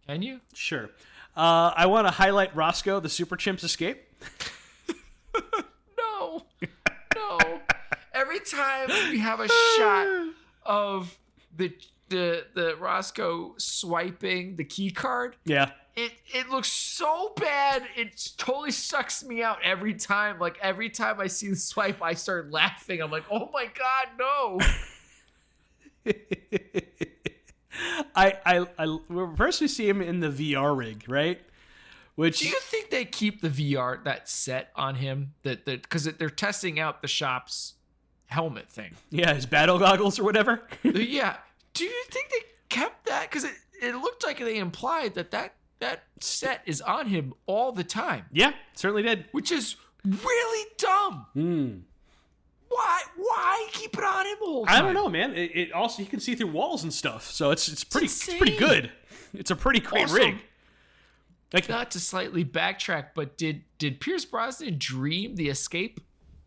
Can you? Sure. I want to highlight Roscoe, the Super Chimp's escape. No. Every time we have a shot of the Roscoe swiping the key card, it looks so bad. It totally sucks me out every time. Like every time I see the swipe, I start laughing. I'm like, oh my god, no. First we see him in the VR rig, right? Which do you think they keep the VR that set on him? Because they're testing out the shop's helmet thing. Yeah, his battle goggles or whatever. Yeah. Do you think they kept that? Because it looked like they implied that set is on him all the time. Yeah, certainly did. Which is really dumb. Why keep it on him the whole time? I don't know, man. It also, you can see through walls and stuff, so it's pretty good. It's a pretty great rig. Like, not to slightly backtrack, but did Pierce Brosnan dream the escape?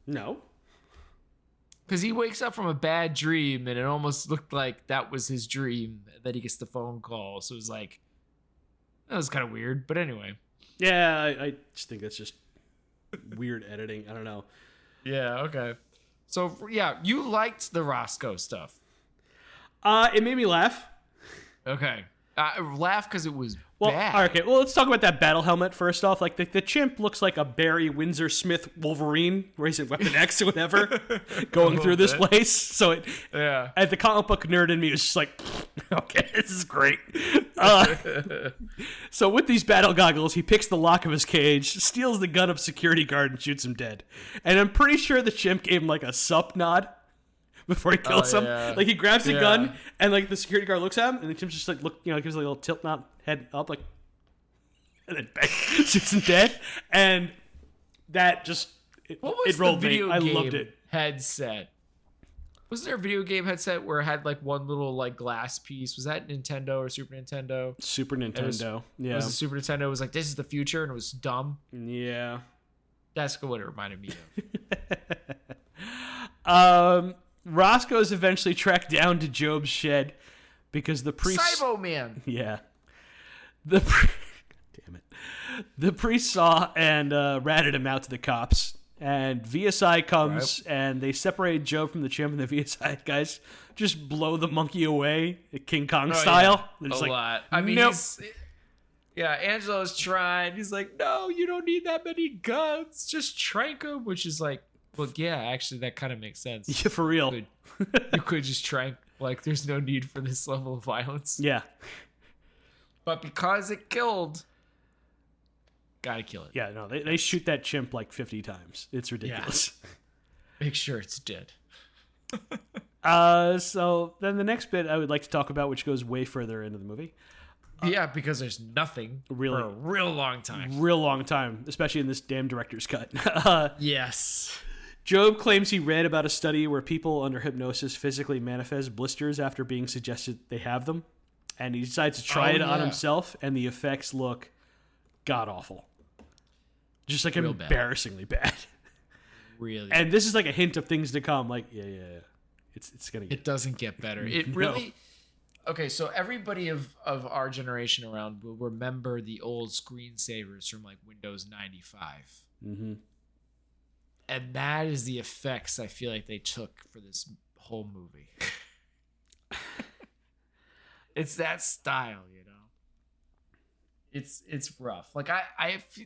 No. Because he wakes up from a bad dream, and it almost looked like that was his dream, that he gets the phone call. So it was like, that was kind of weird. But anyway. Yeah, I just think that's just weird editing. I don't know. Yeah, okay. So, yeah, you liked the Roscoe stuff. It made me laugh. Okay. Laugh because it was bad. Okay, well, let's talk about that battle helmet first off. Like, the chimp looks like a Barry Windsor Smith Wolverine, where he's in Weapon X or whatever, going through this place. So, yeah. The comic book nerd in me was just like, okay, this is great. So with these battle goggles, he picks the lock of his cage, steals the gun of security guard, and shoots him dead. And I'm pretty sure the chimp gave him like a sup nod before he kills him. Yeah. Like he grabs the gun, and like the security guard looks at him, and the chimp's just like gives like a little tilt nod, head up, like, and then bang, shoots him dead. And that just it rolled me. I loved it. Headset. Was there a video game headset where it had like one little like glass piece? Was that Nintendo or Super Nintendo? Super Nintendo. It was a Super Nintendo. It was like, this is the future, and it was dumb. Yeah. That's what it reminded me of. Roscoe is eventually tracked down to Job's shed because the priest... Cybo Man! Yeah. Damn it. The priest saw and ratted him out to the cops. And VSI comes, and they separate Job from the chimp, and the VSI guys just blow the monkey away, King Kong style. Yeah. A lot. I mean, nope. Angelo's trying. He's like, no, you don't need that many guns. Just trank him, which is like, well, yeah, actually, that kind of makes sense. Yeah, for real. You could just trank. Like, there's no need for this level of violence. Yeah. But because it killed... Gotta kill it. Yeah, no, they shoot that chimp like 50 times. It's ridiculous. Yeah. Make sure it's dead. So then the next bit I would like to talk about, which goes way further into the movie. Yeah, because there's nothing for a real long time. Real long time, especially in this damn director's cut. Yes. Job claims he read about a study where people under hypnosis physically manifest blisters after being suggested they have them. And he decides to try it on himself, and the effects look god-awful. Just like real embarrassingly bad. Really. And this is like a hint of things to come. Like, yeah. It's gonna get... It doesn't get better. It really... Okay, so everybody of our generation around will remember the old screensavers from like Windows 95. Mm-hmm. And that is the effects I feel like they took for this whole movie. It's that style, you know? It's rough. Like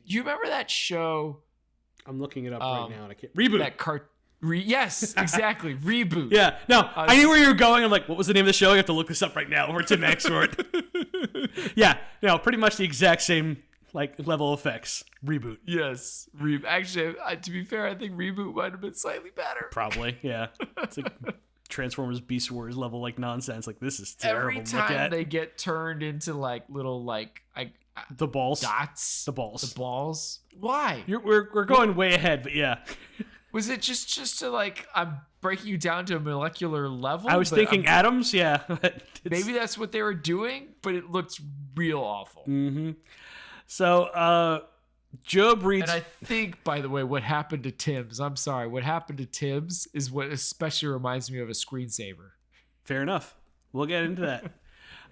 you remember that show? I'm looking it up right now, and I can't. Reboot. Yes, exactly. Reboot. Yeah. No, I knew where you were going. I'm like, what was the name of the show? You have to look this up right now. Over to Max Short. Yeah. No, pretty much the exact same like level of effects. Reboot. Yes. Actually, to be fair, I think Reboot might have been slightly better. Probably. Yeah. It's like Transformers Beast Wars level like nonsense. Like, this is terrible. Every time they get turned into like little like the balls. Dots. The balls. The balls. Why? We're going way ahead, but yeah. Was it just to like, I'm breaking you down to a molecular level? I was thinking atoms, yeah. Maybe that's what they were doing, but it looks real awful. Mm-hmm. So, Job reads... And I think, by the way, what happened to Tim's, I'm sorry, what happened to Tim's is what especially reminds me of a screensaver. Fair enough. We'll get into that.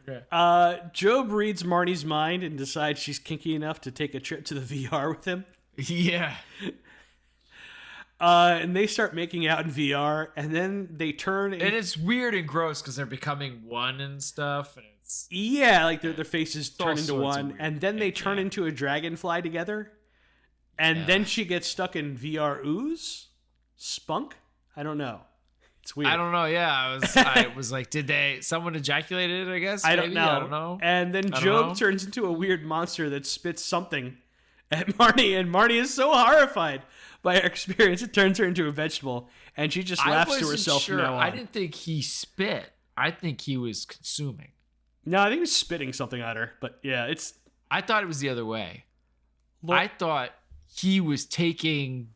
Okay. Job reads Marnie's mind and decides she's kinky enough to take a trip to the VR with him. Yeah. And they start making out in VR, and then they turn... And it's weird and gross because they're becoming one and stuff, and it's... Yeah, like their faces turn into one, and then they turn into a dragonfly together, and then she gets stuck in VR ooze? Spunk? I don't know. It's weird. I don't know, yeah. I was like, someone ejaculated, I guess? I don't know. I don't know. And then Job turns into a weird monster that spits something at Marnie, and Marnie is so horrified by her experience, it turns her into a vegetable, and she just laughs to herself from now on. I didn't think he spit. I think he was consuming. No, I think he was spitting something at her, but yeah, it's... I thought it was the other way. I thought he was taking,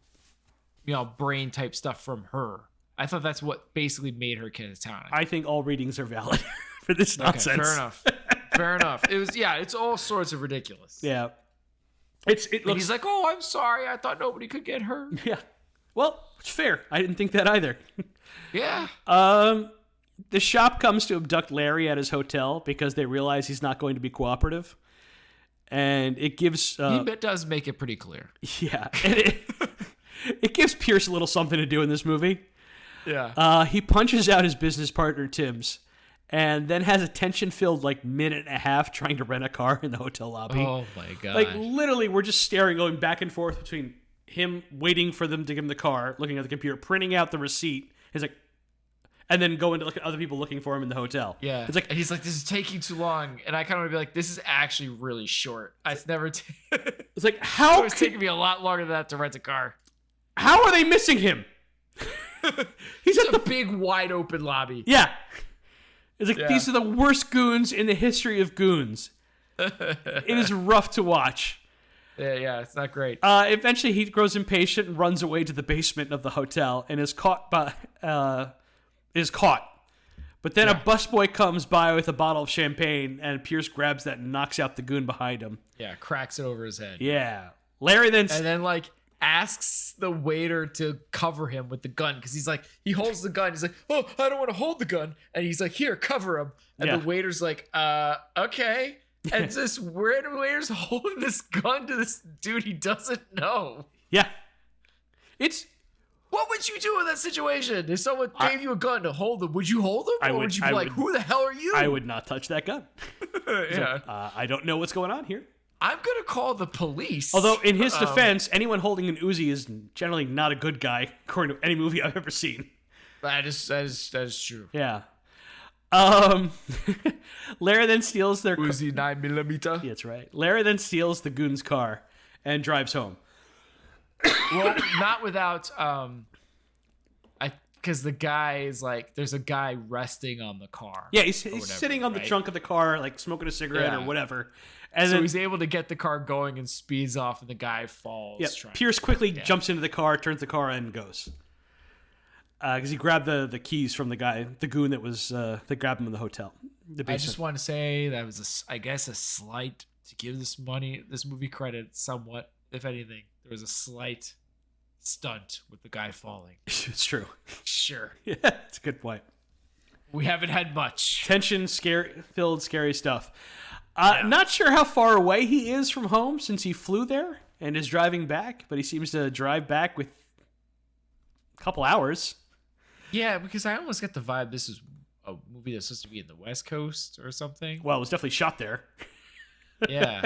brain type stuff from her. I thought that's what basically made her catatonic. I think all readings are valid for this nonsense. Okay, fair enough. Fair enough. It was, it's all sorts of ridiculous. Yeah. And he's like, oh, I'm sorry. I thought nobody could get hurt. Yeah. Well, it's fair. I didn't think that either. Yeah. The shop comes to abduct Larry at his hotel because they realize he's not going to be cooperative. And it gives... he does make it pretty clear. Yeah. And it gives Pierce a little something to do in this movie. Yeah. He punches out his business partner, Tim's, and then has a tension-filled minute and a half trying to rent a car in the hotel lobby. Oh my god! Literally, we're just staring, going back and forth between him waiting for them to give him the car, looking at the computer, printing out the receipt. He's like, and then go into look at other people looking for him in the hotel. Yeah. It's like, and he's like, this is taking too long. And I kind of want to be like, this is actually really short. It's never it's like, how it's taking me a lot longer than that to rent a car. How are they missing him? He's at the big wide open lobby. Yeah. It's like, these are the worst goons in the history of goons. It is rough to watch. Yeah, it's not great. Eventually, he grows impatient and runs away to the basement of the hotel and is caught. But then a busboy comes by with a bottle of champagne, and Pierce grabs that and knocks out the goon behind him. Yeah, cracks it over his head. Yeah, Larry then like asks the waiter to cover him with the gun because he's like, he holds the gun. He's like, oh, I don't want to hold the gun, and he's like, here, cover him. And the waiter's like, okay. And this weird waiter's holding this gun to this dude he doesn't know. Yeah. What would you do in that situation? If someone gave you a gun to hold him, would you hold him? Or would you be like, who the hell are you? I would not touch that gun. Yeah. Like, I don't know what's going on here. I'm going to call the police. Although, in his defense, anyone holding an Uzi is generally not a good guy, according to any movie I've ever seen. That is true. Yeah. Larry then steals their Uzi 9mm. Yeah, that's right. Larry then steals the goon's car and drives home. Well, not without because the guy is like, there's a guy resting on the car. Yeah, he's sitting on the trunk of the car, like smoking a cigarette or whatever. And so he's able to get the car going and speeds off, and the guy falls. Yeah, Pierce quickly jumps into the car, turns the car on, and goes. Because he grabbed the keys from the guy, the goon that grabbed him in the hotel. I just want to say that was a slight, to give this movie credit somewhat, if anything. There was a slight stunt with the guy falling. It's true. Sure. Yeah, that's a good point. We haven't had much. Tension, filled, scary stuff. Not sure how far away he is from home since he flew there and is driving back, but he seems to drive back with a couple hours. Yeah, because I almost get the vibe this is a movie that's supposed to be in the West Coast or something. Well, it was definitely shot there. Yeah,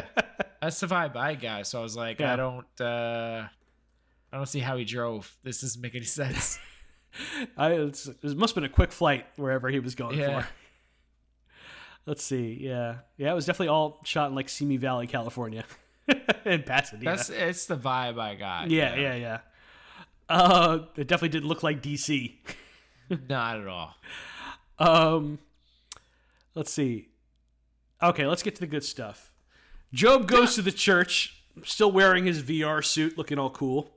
that's the vibe I got. So I was like, I don't see how he drove. This doesn't make any sense. It must have been a quick flight wherever he was going for. Let's see. Yeah, it was definitely all shot in like Simi Valley, California, in Pasadena. It's the vibe I got. Yeah. It definitely didn't look like DC. Not at all. Let's see. Okay, let's get to the good stuff. Job goes to the church, still wearing his VR suit, looking all cool.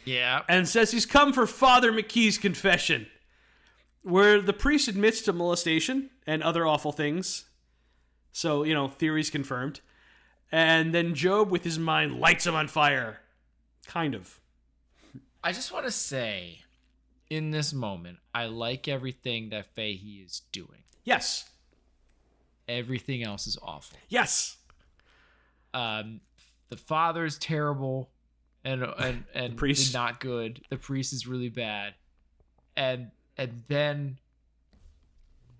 Yeah. And says he's come for Father McKee's confession, where the priest admits to molestation and other awful things. So, theories confirmed. And then Job, with his mind, lights him on fire. Kind of. I just want to say, in this moment, I like everything that Fahey is doing. Yes. Everything else is awful. Yes. The father's terrible and the priest not good. The priest is really bad. And then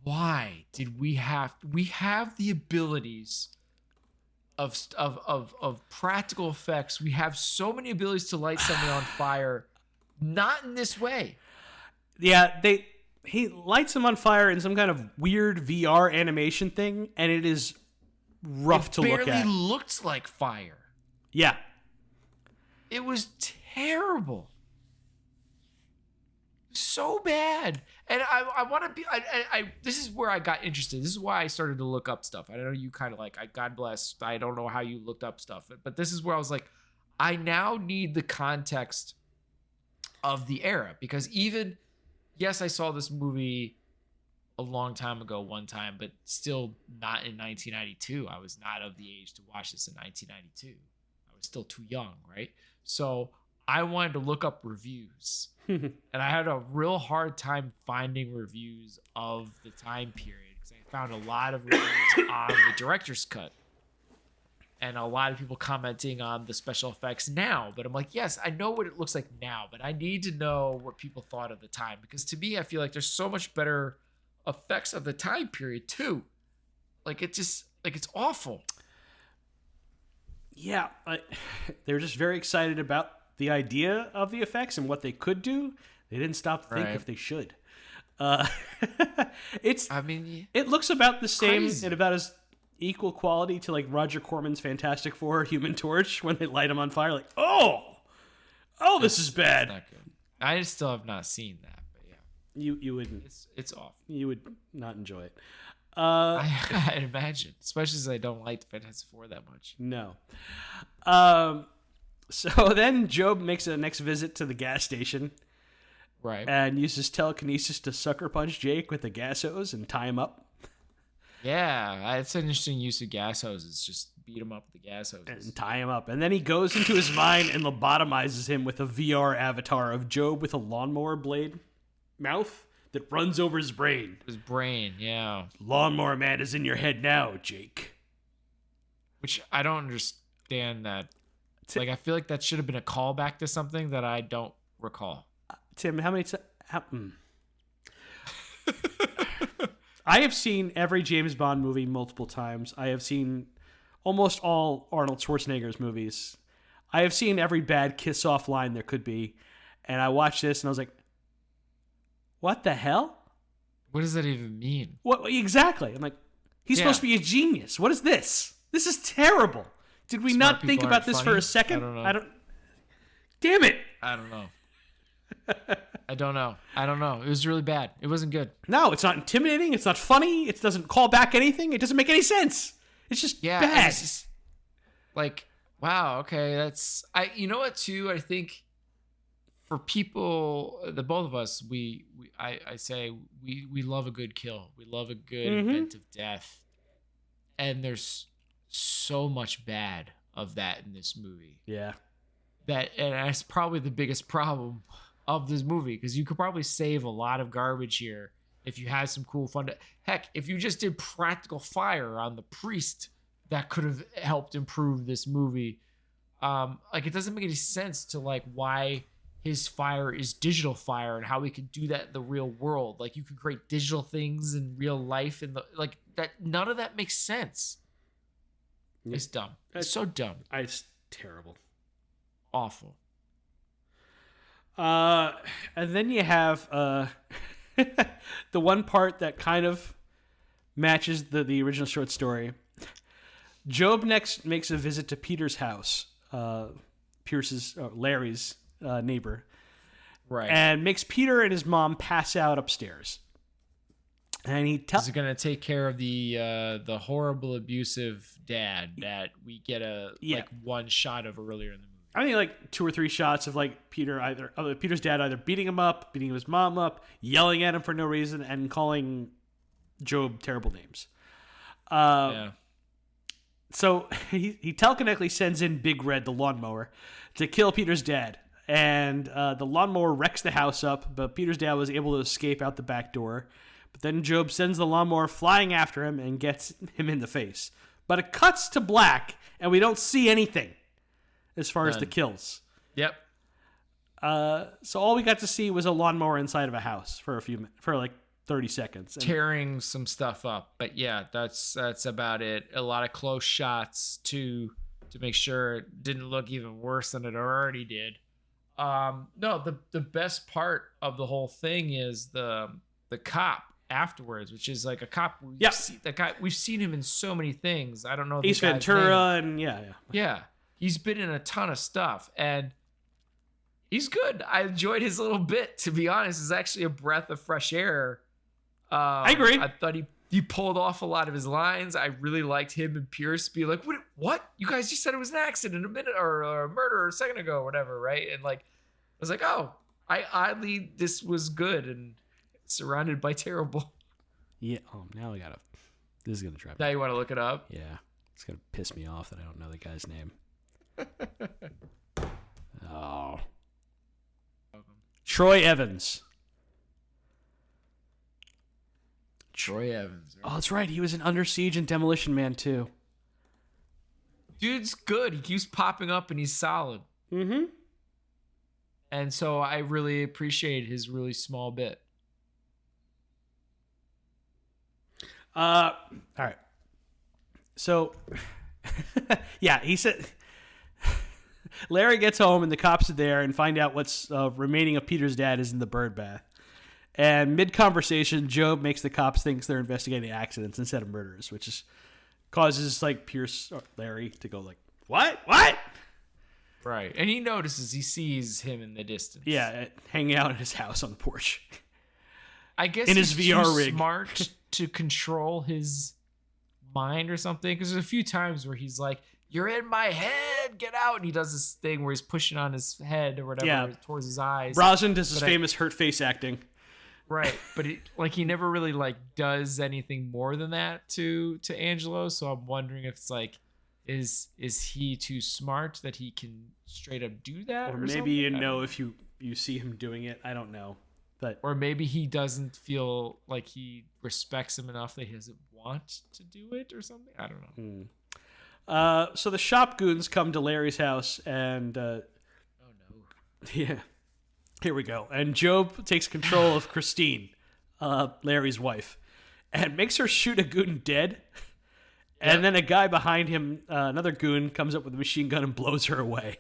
why did we have the abilities of practical effects. We have so many abilities to light something on fire, not in this way. Yeah, he lights him on fire in some kind of weird VR animation thing, and it is rough to look at. It barely looked like fire. Yeah. It was terrible. So bad. And I want to be, this is where I got interested. This is why I started to look up stuff. I know you kind of God bless, I don't know how you looked up stuff, but this is where I was like, I now need the context of the era, because yes, I saw this movie a long time ago one time, but still not in 1992. I was not of the age to watch this in 1992. I was still too young, right? So I wanted to look up reviews. And I had a real hard time finding reviews of the time period, because I found a lot of reviews on the director's cut and a lot of people commenting on the special effects now. But I'm like, yes, I know what it looks like now, but I need to know what people thought of the time, because to me, I feel like there's so much better effects of the time period too. Like it's awful. Yeah, they were just very excited about the idea of the effects and what they could do. They didn't stop to think if they should. Uh, it's. I mean, It looks about the same crazy. and about as equal quality to like Roger Corman's Fantastic Four, Human Torch, when they light him on fire. Like, oh, this is bad. not good. I still have not seen that, but yeah, You wouldn't. it's awful. You would not enjoy it. I imagine, especially as I don't like the Fantastic Four that much. No. So then Job makes a next visit to the gas station Right. and uses telekinesis to sucker punch Jake with a gas hose and tie him up Yeah, it's an interesting use of gas hoses. Just beat him up with the gas hoses. and tie him up. And then he goes into his mind and lobotomizes him with a VR avatar of Job with a lawnmower blade mouth that runs over his brain. His brain, yeah. Lawnmower Man is in your head now, Jake. Which I don't understand that. Like, I feel like that should have been a callback to something that I don't recall. Tim, how many times... I have seen every James Bond movie multiple times. I have seen almost all Arnold Schwarzenegger's movies. I have seen every bad kiss-off line there could be. And I watched this and I was like, what the hell? What does that even mean? What exactly? I'm like, he's supposed to be a genius. What is this? This is terrible. Did we Smart not think people about aren't this funny? for a second? I don't know. Damn it. I don't know. I don't know. It was really bad. It wasn't good. No, it's not intimidating. It's not funny. It doesn't call back anything. It doesn't make any sense. It's just bad. It's just, like, wow, okay, that's you know what too, I think for people, the both of us, I say we love a good kill. We love a good inventive death. And there's so much bad of that in this movie. Yeah. And that's probably the biggest problem of this movie, because you could probably save a lot of garbage here if you had some cool fun. Heck, if you just did practical fire on the priest, that could have helped improve this movie. Like, it doesn't make any sense to like why his fire is digital fire and how we could do that in the real world. Like, you could create digital things in real life, and like that. None of that makes sense. It's dumb. It's so dumb. It's terrible. Awful. And then you have the one part that kind of matches the original short story. Job next makes a visit to Peter's house, Larry's neighbor, Right. and makes Peter and his mom pass out upstairs. And he tells Is it gonna take care of the horrible abusive dad that we get like one shot of earlier in the movie? I think like 2 or 3 shots of like Peter's dad either beating him up, beating his mom up, yelling at him for no reason, and calling Job terrible names. Yeah. So he telekinetically sends in Big Red, the lawnmower, to kill Peter's dad. And the lawnmower wrecks the house up, but Peter's dad was able to escape out the back door. But then Job sends the lawnmower flying after him and gets him in the face. But it cuts to black, and we don't see anything as far as the kills. Yep. So all we got to see was a lawnmower inside of a house for like 30 seconds. Tearing some stuff up, but yeah, that's about it. A lot of close shots to make sure it didn't look even worse than it already did. No, the best part of the whole thing is the cop afterwards, which is like a cop. We've seen him in so many things. I don't know. Ace Ventura and yeah. He's been in a ton of stuff, and he's good. I enjoyed his little bit. To be honest, it's actually a breath of fresh air. I agree. I thought he pulled off a lot of his lines. I really liked him and Pierce be like, what? You guys just said it was an accident a minute or a murder a second ago or whatever, right? And like, I was like, oh, oddly, this was good and surrounded by terrible. Yeah. Oh, now this is going to drive me. Now you want to look it up? Yeah. It's going to piss me off that I don't know the guy's name. Oh. Troy Evans. Troy Evans. Right? Oh, that's right. He was in Under Siege and Demolition Man too. Dude's good. He keeps popping up and he's solid. Mm-hmm. And so I really appreciate his really small bit. All right. So, yeah, he said Larry gets home and the cops are there and find out what's remaining of Peter's dad is in the bird bath. And mid-conversation, Job makes the cops think they're investigating accidents instead of murders, which is causes like Pierce or Larry to go like, what? Right. And he sees him in the distance. Yeah, hanging out at his house on the porch. I guess in he's his VR too rig. smart to control his mind or something. Because there's a few times where he's like, "You're in my head, get out!" And he does this thing where he's pushing on his head or whatever towards his eyes. Brosnan does his famous hurt face acting. Right, but he never really does anything more than that to Angelo. So I'm wondering if it's like, is he too smart that he can straight up do that? Or maybe if you see him doing it, I don't know. But or maybe he doesn't feel like he respects him enough that he doesn't want to do it or something. I don't know. So the shop goons come to Larry's house and oh no. Yeah. Here we go. And Job takes control of Christine, Larry's wife, and makes her shoot a goon dead. And then a guy behind him, another goon, comes up with a machine gun and blows her away.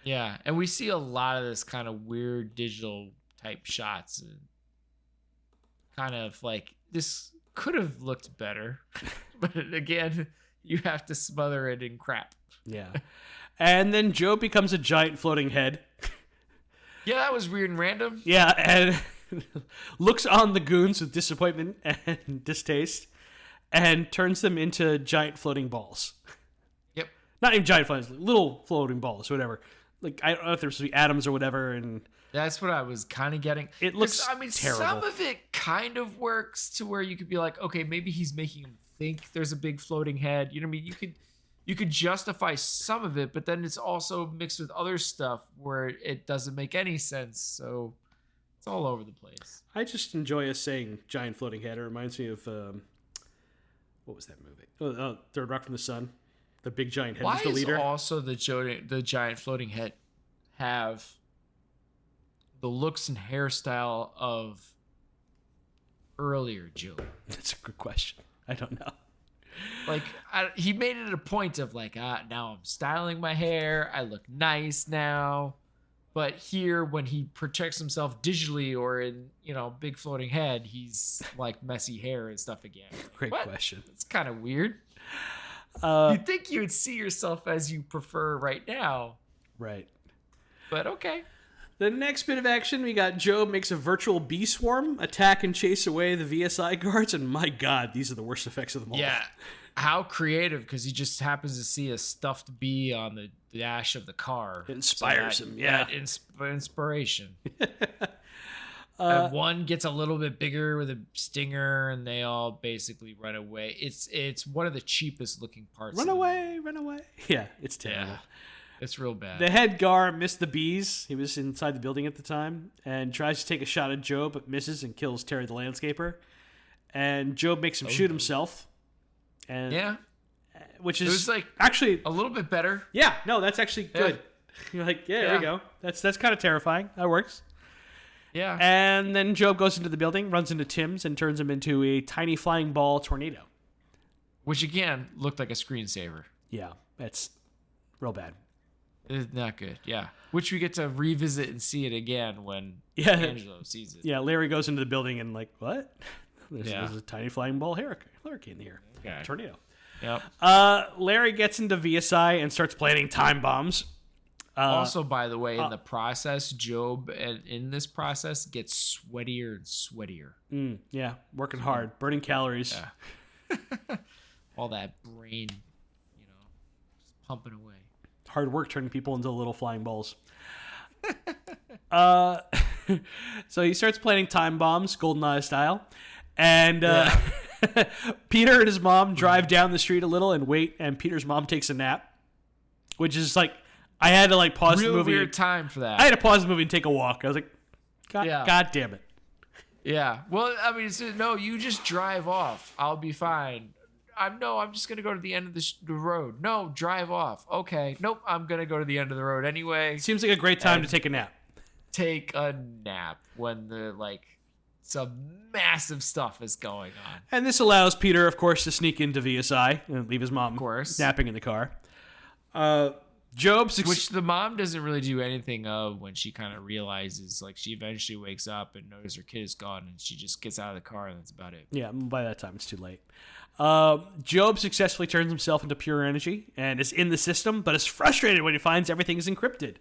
Yeah, and we see a lot of this kind of weird digital type shots. And kind of like, this could have looked better. But again, you have to smother it in crap. Yeah. And then Job becomes a giant floating head. Yeah, that was weird and random. Yeah, and looks on the goons with disappointment and distaste and turns them into giant floating balls. Yep. Not even giant floating, little floating balls, whatever. Like, I don't know if there's supposed to be atoms or whatever. And that's what I was kind of getting. It looks terrible. Some of it kind of works to where you could be like, okay, maybe he's making him think there's a big floating head. You know what I mean? You could justify some of it, but then it's also mixed with other stuff where it doesn't make any sense. So it's all over the place. I just enjoy us saying giant floating head. It reminds me of, what was that movie? Oh, Third Rock from the Sun. The big giant head was the leader. Why does also the giant floating head have the looks and hairstyle of earlier Joe? That's a good question. I don't know. Like, he made it a point of like, now I'm styling my hair. I look nice now. But here, when he protects himself digitally or in, big floating head, he's like messy hair and stuff again. Great question. It's kind of weird. You'd think you would see yourself as you prefer right now. Right. But okay. The next bit of action, we got Job makes a virtual bee swarm attack and chase away the VSI guards, and my God, these are the worst effects of them all. Yeah, how creative, because he just happens to see a stuffed bee on the dash of the car. It inspires him, yeah. Inspiration. And one gets a little bit bigger with a stinger, and they all basically run away. It's one of the cheapest looking parts. Run away. Yeah, it's terrible. Yeah. It's real bad. The head guard missed the bees. He was inside the building at the time and tries to take a shot at Job, but misses and kills Terry the landscaper. And Job makes him shoot himself. And yeah. Which is it was like actually a little bit better. Yeah, no, that's actually good. You're like, there we go. That's kind of terrifying. That works. Yeah. And then Job goes into the building, runs into Tim's, and turns him into a tiny flying ball tornado. Which again looked like a screensaver. Yeah, that's real bad. It's not good, yeah. Which we get to revisit and see it again when Angelo sees it. Yeah, Larry goes into the building and like, what? There's a tiny flying ball hurricane here. Okay. Tornado. Yep. Larry gets into VSI and starts planting time bombs. Also, by the way, in the process, Job, in this process, gets sweatier and sweatier. Yeah, working hard, burning calories. Yeah. All that brain, just pumping away. Hard work turning people into little flying balls. So he starts planting time bombs, GoldenEye style. And Peter and his mom drive down the street a little and wait, and Peter's mom takes a nap. Which is like, I had to like pause the movie. Weird time for that. I had to pause the movie and take a walk. I was like, God damn it. Yeah. Well, I mean, no, you just drive off. I'll be fine. I'm just going to go to the end of the road. No, drive off. Okay. Nope. I'm going to go to the end of the road anyway. Seems like a great time to take a nap. Take a nap when some massive stuff is going on. And this allows Peter, of course, to sneak into VSI and leave his mom of course napping in the car. Which the mom doesn't really do anything of when she kind of realizes, like, she eventually wakes up and notices her kid is gone, and she just gets out of the car, and that's about it. Yeah, by that time, it's too late. Job successfully turns himself into pure energy and is in the system, but is frustrated when he finds everything is encrypted.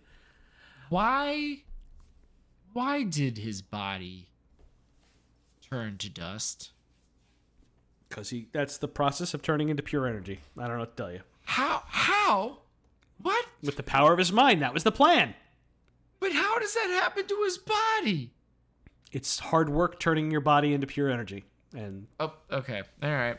Why did his body turn to dust? Because that's the process of turning into pure energy. I don't know what to tell you. How? What? With the power of his mind. That was the plan. But how does that happen to his body? It's hard work turning your body into pure energy. And oh, okay. All right.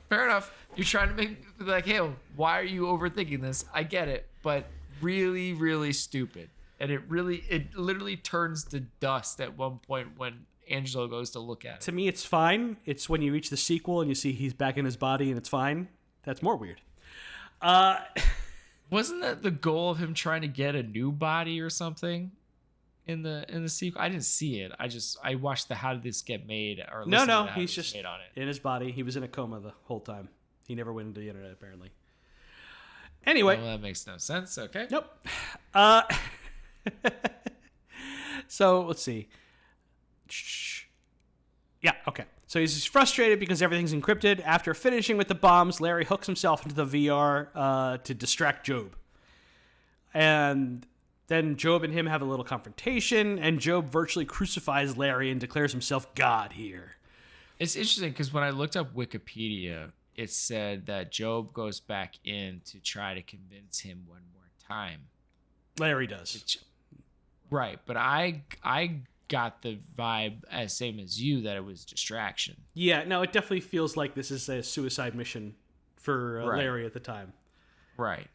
Fair enough. You're trying to make like, hey, why are you overthinking this? I get it, but really, really stupid. And it literally turns to dust at one point when Angelo goes to look at it. To me, it's fine. It's when you reach the sequel and you see he's back in his body and it's fine. That's more weird. Wasn't that the goal of him trying to get a new body or something in the sequel? I didn't see it. I watched the How Did This Get Made or no, he's just on it. In his body. He was in a coma the whole time. He never went into the internet apparently. Anyway, well, that makes no sense. Okay. Nope. So let's see. Yeah, okay. So he's frustrated because everything's encrypted. After finishing with the bombs, Larry hooks himself into the VR to distract Job. And then Job and him have a little confrontation, and Job virtually crucifies Larry and declares himself God here. It's interesting because when I looked up Wikipedia, it said that Job goes back in to try to convince him one more time. Larry does. Right, but I got the vibe as same as you that it was distraction. Yeah, no, it definitely feels like this is a suicide mission for Larry at the time. Right.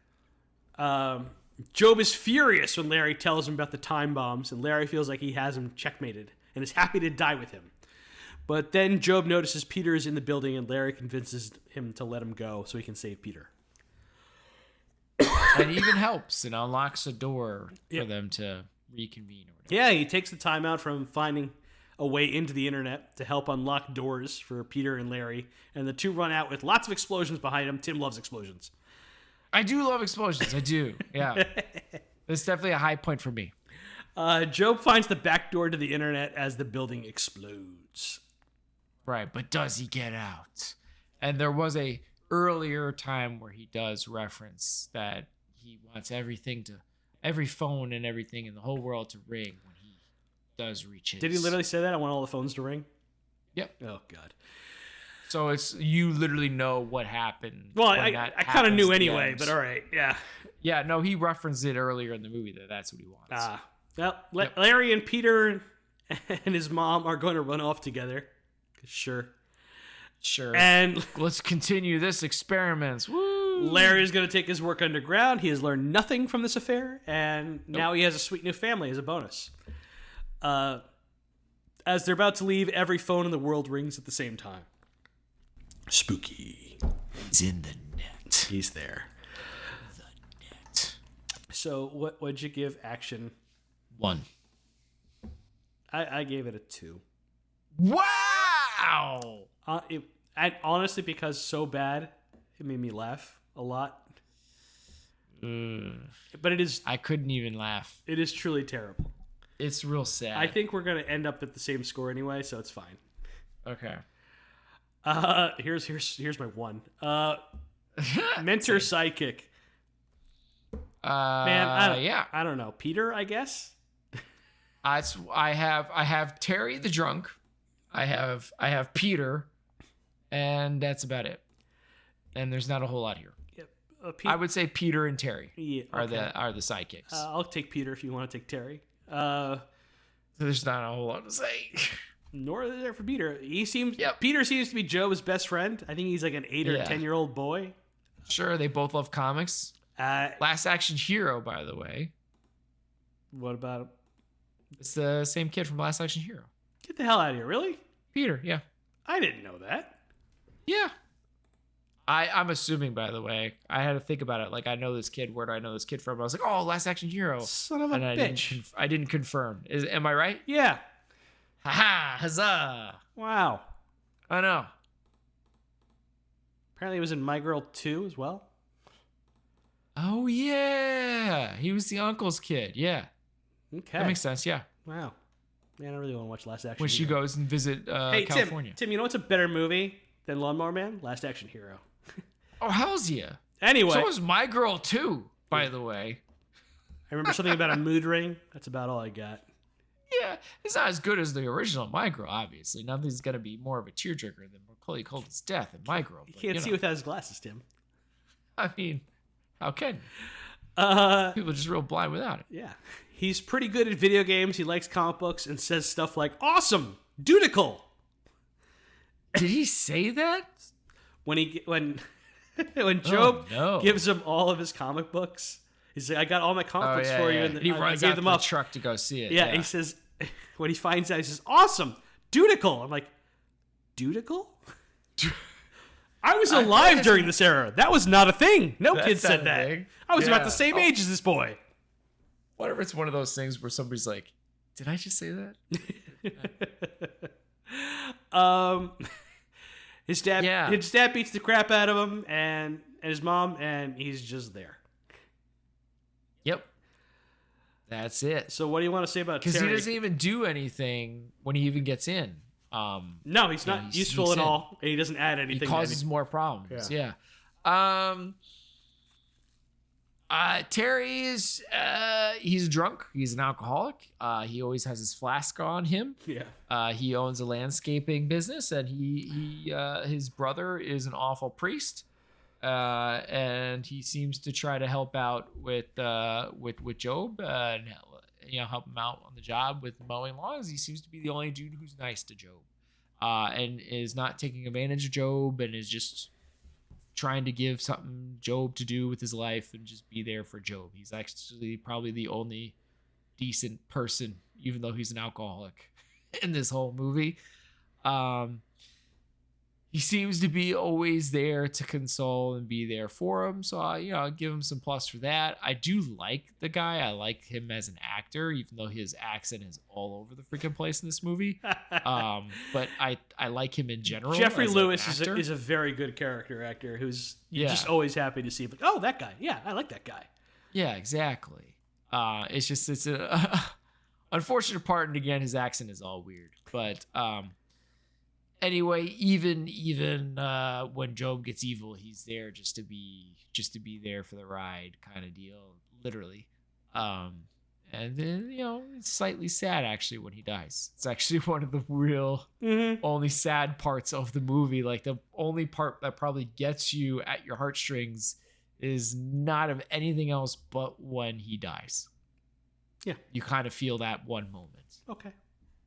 Job is furious when Larry tells him about the time bombs, and Larry feels like he has him checkmated and is happy to die with him. But then Job notices Peter is in the building, and Larry convinces him to let him go so he can save Peter. And even helps and unlocks a door for them to reconvene. Or whatever. Yeah, he takes the time out from finding a way into the internet to help unlock doors for Peter and Larry, and the two run out with lots of explosions behind them. Tim loves explosions. I do love explosions. I do. Yeah. It's definitely a high point for me. Job finds the back door to the internet as the building explodes. Right, but does he get out? And there was a earlier time where he does reference that he wants every phone and everything in the whole world to ring when he does reach it. Did he literally say that? I want all the phones to ring? Yep. Oh, God. So it's, you literally know what happened. Well, I kind of knew anyway, but all right, yeah. Yeah, no, he referenced it earlier in the movie that that's what he wants. Well, Larry and Peter and his mom are going to run off together. Sure. And let's continue this experiment. Woo! Larry's going to take his work underground. He has learned nothing from this affair, and now he has a sweet new family as a bonus. As they're about to leave, every phone in the world rings at the same time. Spooky. He's in the net. He's there. The net. So what'd you give Action? 1. I gave it a 2. Wow! And honestly, because so bad, it made me laugh a lot. But it is... I couldn't even laugh. It is truly terrible. It's real sad. I think we're going to end up at the same score anyway, so it's fine. Okay. Here's my 1. Mentor sidekick. Man, I don't know. Peter, I guess. I have Terry the drunk. I have Peter, and that's about it. And there's not a whole lot here. Yep. I would say Peter and Terry are the sidekicks. I'll take Peter if you want to take Terry. So there's not a whole lot to say. Nor is there for Peter. Peter seems to be Job's best friend. I think he's like an 8 or 10-year-old boy. Sure, they both love comics. Last Action Hero, by the way. What about him? It's the same kid from Last Action Hero. Get the hell out of here, really? Peter, yeah. I didn't know that. Yeah. I'm assuming, by the way. I had to think about it. Like, I know this kid. Where do I know this kid from? I was like, oh, Last Action Hero. Son of a bitch. I didn't confirm. Am I right? Yeah. Ha-ha! Huzzah! Wow. I know. Apparently it was in My Girl 2 as well. Oh yeah, he was the uncle's kid. Yeah, Okay. that makes sense. Yeah, Wow. Man, I really want to watch Last Action when she Hero. goes and visit Hey, California. Tim, you know what's a better movie than Lawnmower Man? Last Action Hero. Oh, hell's yeah. Anyway. So was My Girl too, by the way. I remember something about a mood ring. That's about all I got. Yeah, it's not as good as the original My Girl, obviously. Nothing's gonna be more of a tearjerker than Macaulay Culkin's death in My Girl. You But, can't see without his glasses, Tim. I mean, how can you? People are just real blind without it. Yeah. He's pretty good at video games. He likes comic books and says stuff like, awesome, dudical. Did he say that? When Job no. gives him all of his comic books, he's like, I got all my comic books for you. And he I runs gave out them to the up. truck to go see it. Yeah, he says, when he finds out, he says, awesome, dudical. I'm like, dudical? I was alive during this era. That was not a thing. No kid said that. Thing. I was Yeah. about the same age as this boy. What if it's one of those things where somebody's like, did I just say that? His dad beats the crap out of him and his mom, and he's just there. Yep. That's it. So what do you want to say about Because he Terry? doesn't even do anything when he even gets in. No, he's not he useful sneaks at in. all, and he doesn't add anything. He causes more problems. Yeah. Yeah. Terry is he's drunk. He's an alcoholic. He always has his flask on him. Yeah. He owns a landscaping business, and his brother is an awful priest. And he seems to try to help out with Job and help him out on the job with mowing lawns. He seems to be the only dude who's nice to Job, and is not taking advantage of Job, and is just trying to give something Job to do with his life and just be there for Job. He's actually probably the only decent person, even though he's an alcoholic in this whole movie. He seems to be always there to console and be there for him. So, I'll give him some plus for that. I do like the guy. I like him as an actor, even though his accent is all over the freaking place in this movie. But I like him in general. Jeffrey as Lewis an actor. is a very good character actor who's Yeah. just always happy to see. Like, oh, that guy. Yeah, I like that guy. Yeah, exactly. It's a unfortunate part, and again, his accent is all weird. But anyway, even when Job gets evil, he's there just to be there for the ride, kind of deal, literally. And then it's slightly sad actually when he dies. It's actually one of the real only sad parts of the movie. Like the only part that probably gets you at your heartstrings is not of anything else but when he dies. Yeah, you kind of feel that one moment. Okay,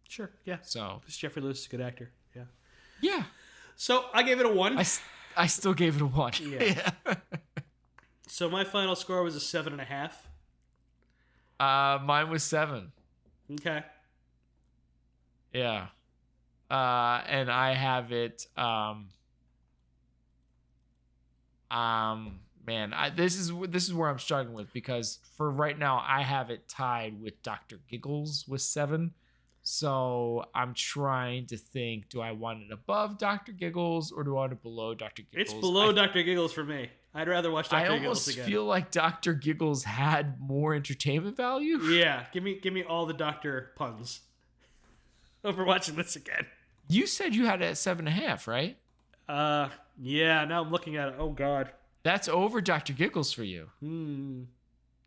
sure, yeah. So this Jeffrey Lewis is a good actor. Yeah. Yeah. So I gave it a 1. I still gave it a 1. Yeah. So my final score was a 7.5. Mine was 7. Okay. Yeah. And I have it. This is where I'm struggling with, because for right now I have it tied with Dr. Giggles with 7. So I'm trying to think, do I want it above Dr. Giggles or do I want it below Dr. Giggles? It's below Dr. Giggles for me. I'd rather watch Dr. Giggles almost again. feel like Dr. Giggles had more entertainment value. Yeah, give me all the doctor puns over watching this again. You said you had it at 7.5, right? Yeah, now I'm looking at it. Oh God. That's over Dr. Giggles for you.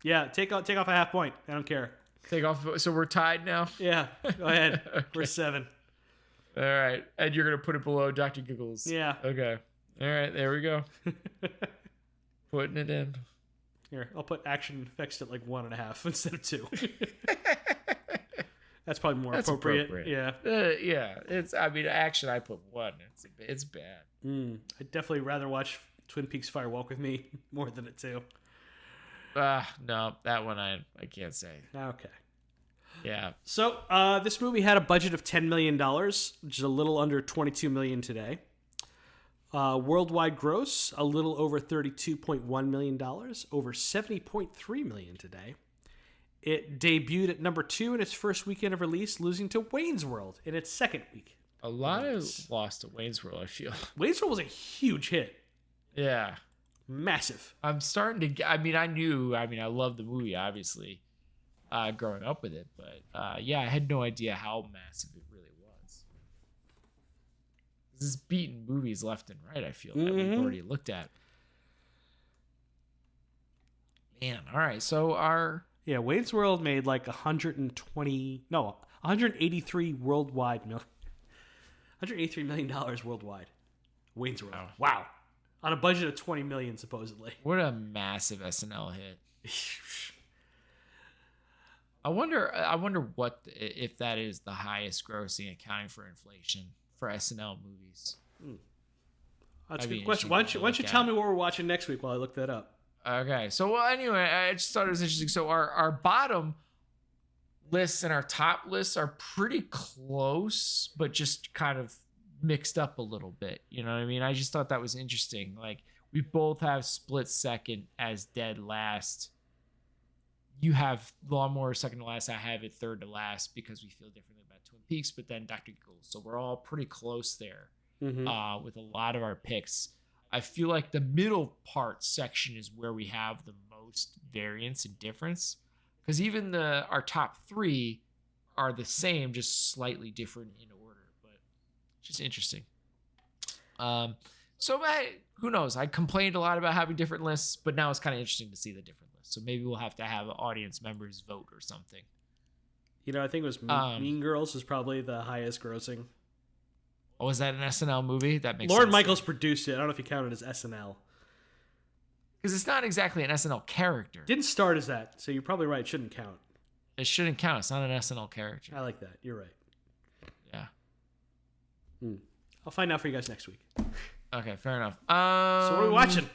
Yeah, take off a half point. I don't care. Take off. So we're tied now? Yeah, go ahead. Okay. We're 7. All right. And you're going to put it below Dr. Giggles. Yeah. Okay. All right. There we go. Putting it in. Here, I'll put action effects at like 1.5 instead of 2. That's probably more appropriate. Yeah. Yeah. Action, I put 1. It's bad. I'd definitely rather watch Twin Peaks Fire Walk with Me more than a 2. No, that one I can't say. Okay. Yeah. So this movie had a budget of $10 million, which is a little under $22 million today. Worldwide gross, a little over $32.1 million, over $70.3 million today. It debuted at number 2 in its first weekend of release, losing to Wayne's World in its second week. A lot of lost to Wayne's World, I feel. Wayne's World was a huge hit. Yeah. Massive. I'm starting to get, I love the movie, obviously, growing up with it, but yeah, I had no idea how massive it really was. This is beating movies left and right, I feel, that we've already looked at. Man, all right, so Yeah, Wayne's World made like 183 worldwide $183 million worldwide. Wayne's World. Wow. On a budget of $20 million, supposedly. What a massive SNL hit. I wonder what if that is the highest grossing, accounting for inflation, for SNL movies. That's a good question. Why don't you tell me what we're watching next week while I look that up? Okay. So, well, anyway, I just thought it was interesting. So our bottom lists and our top lists are pretty close, but just kind of mixed up a little bit. You know what I mean? I just thought that was interesting. Like, we both have Split Second as dead last. You have Lawnmower second to last. I have it third to last because we feel differently about Twin Peaks, but then Dr. Giggles. So we're all pretty close there with a lot of our picks. I feel like the middle part section is where we have the most variance and difference, because even our top three are the same, just slightly different in order, but just interesting. So who knows? I complained a lot about having different lists, but now it's kind of interesting to see the different lists. So maybe we'll have to have audience members vote or something. You know, I think it was Mean Girls is probably the highest grossing. Oh, is that an SNL movie? That makes Lorne sense. Michaels produced it. I don't know if you count it as SNL. Because it's not exactly an SNL character. Didn't start as that, so you're probably right. It shouldn't count. It shouldn't count. It's not an SNL character. I like that. You're right. Yeah. I'll find out for you guys next week. Okay, fair enough. So what are we watching?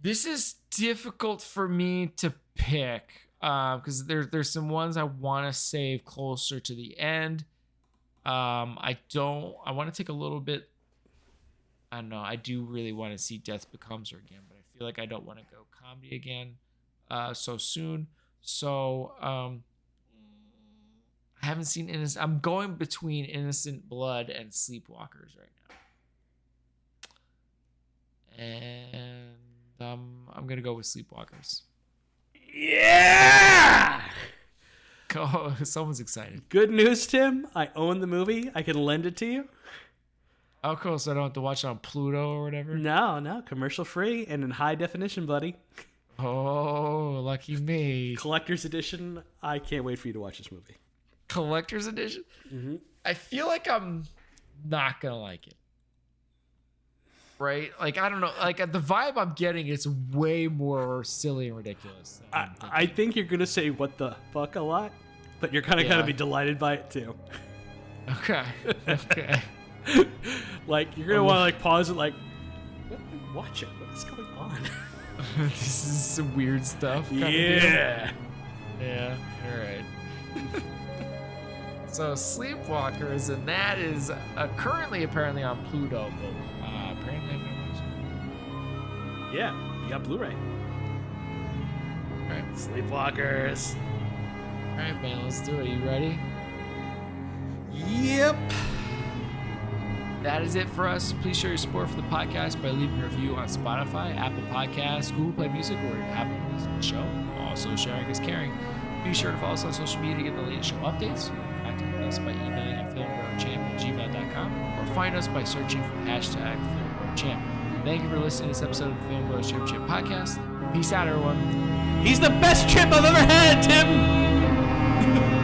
This is difficult for me to pick because there's some ones I want to save closer to the end. I want to take a little bit. I don't know. I do really want to see Death Becomes Her again, but I feel like I don't want to go comedy again so soon. So I haven't seen Innocent. I'm going between Innocent Blood and Sleepwalkers right now, and I'm gonna go with Sleepwalkers. Yeah. Oh, someone's excited. Good news, Tim. I own the movie. I can lend it to you. Oh, cool. So I don't have to watch it on Pluto or whatever? No. Commercial free and in high definition, buddy. Oh, lucky me. Collector's edition. I can't wait for you to watch this movie. Collector's edition? Mm-hmm. I feel like I'm not going to like it. Right? Like, I don't know. Like, the vibe I'm getting is way more silly and ridiculous. I think you're going to say what the fuck a lot, but you're kind of going to be delighted by it too. Okay. Like, you're going to want to like pause it like, what am I watching? What is going on? This is some weird stuff. Yeah. Yeah. All right. So Sleepwalkers, and that is currently apparently on Pluto, but apparently I'm gonna watch it. Yeah, you got Blu-ray. All right. Sleepwalkers. All right, man, let's do it. You ready? Yep. That is it for us. Please show your support for the podcast by leaving a review on Spotify, Apple Podcasts, Google Play Music, or Apple Music show. Also, sharing is caring. Be sure to follow us on social media to get the latest show updates. Contact us by emailing at filmbroChamp@gmail.com or find us by searching for #FilmBroChamp. Thank you for listening to this episode of the Film Bros Championship Podcast. Peace out, everyone. He's the best chip I've ever had, Tim.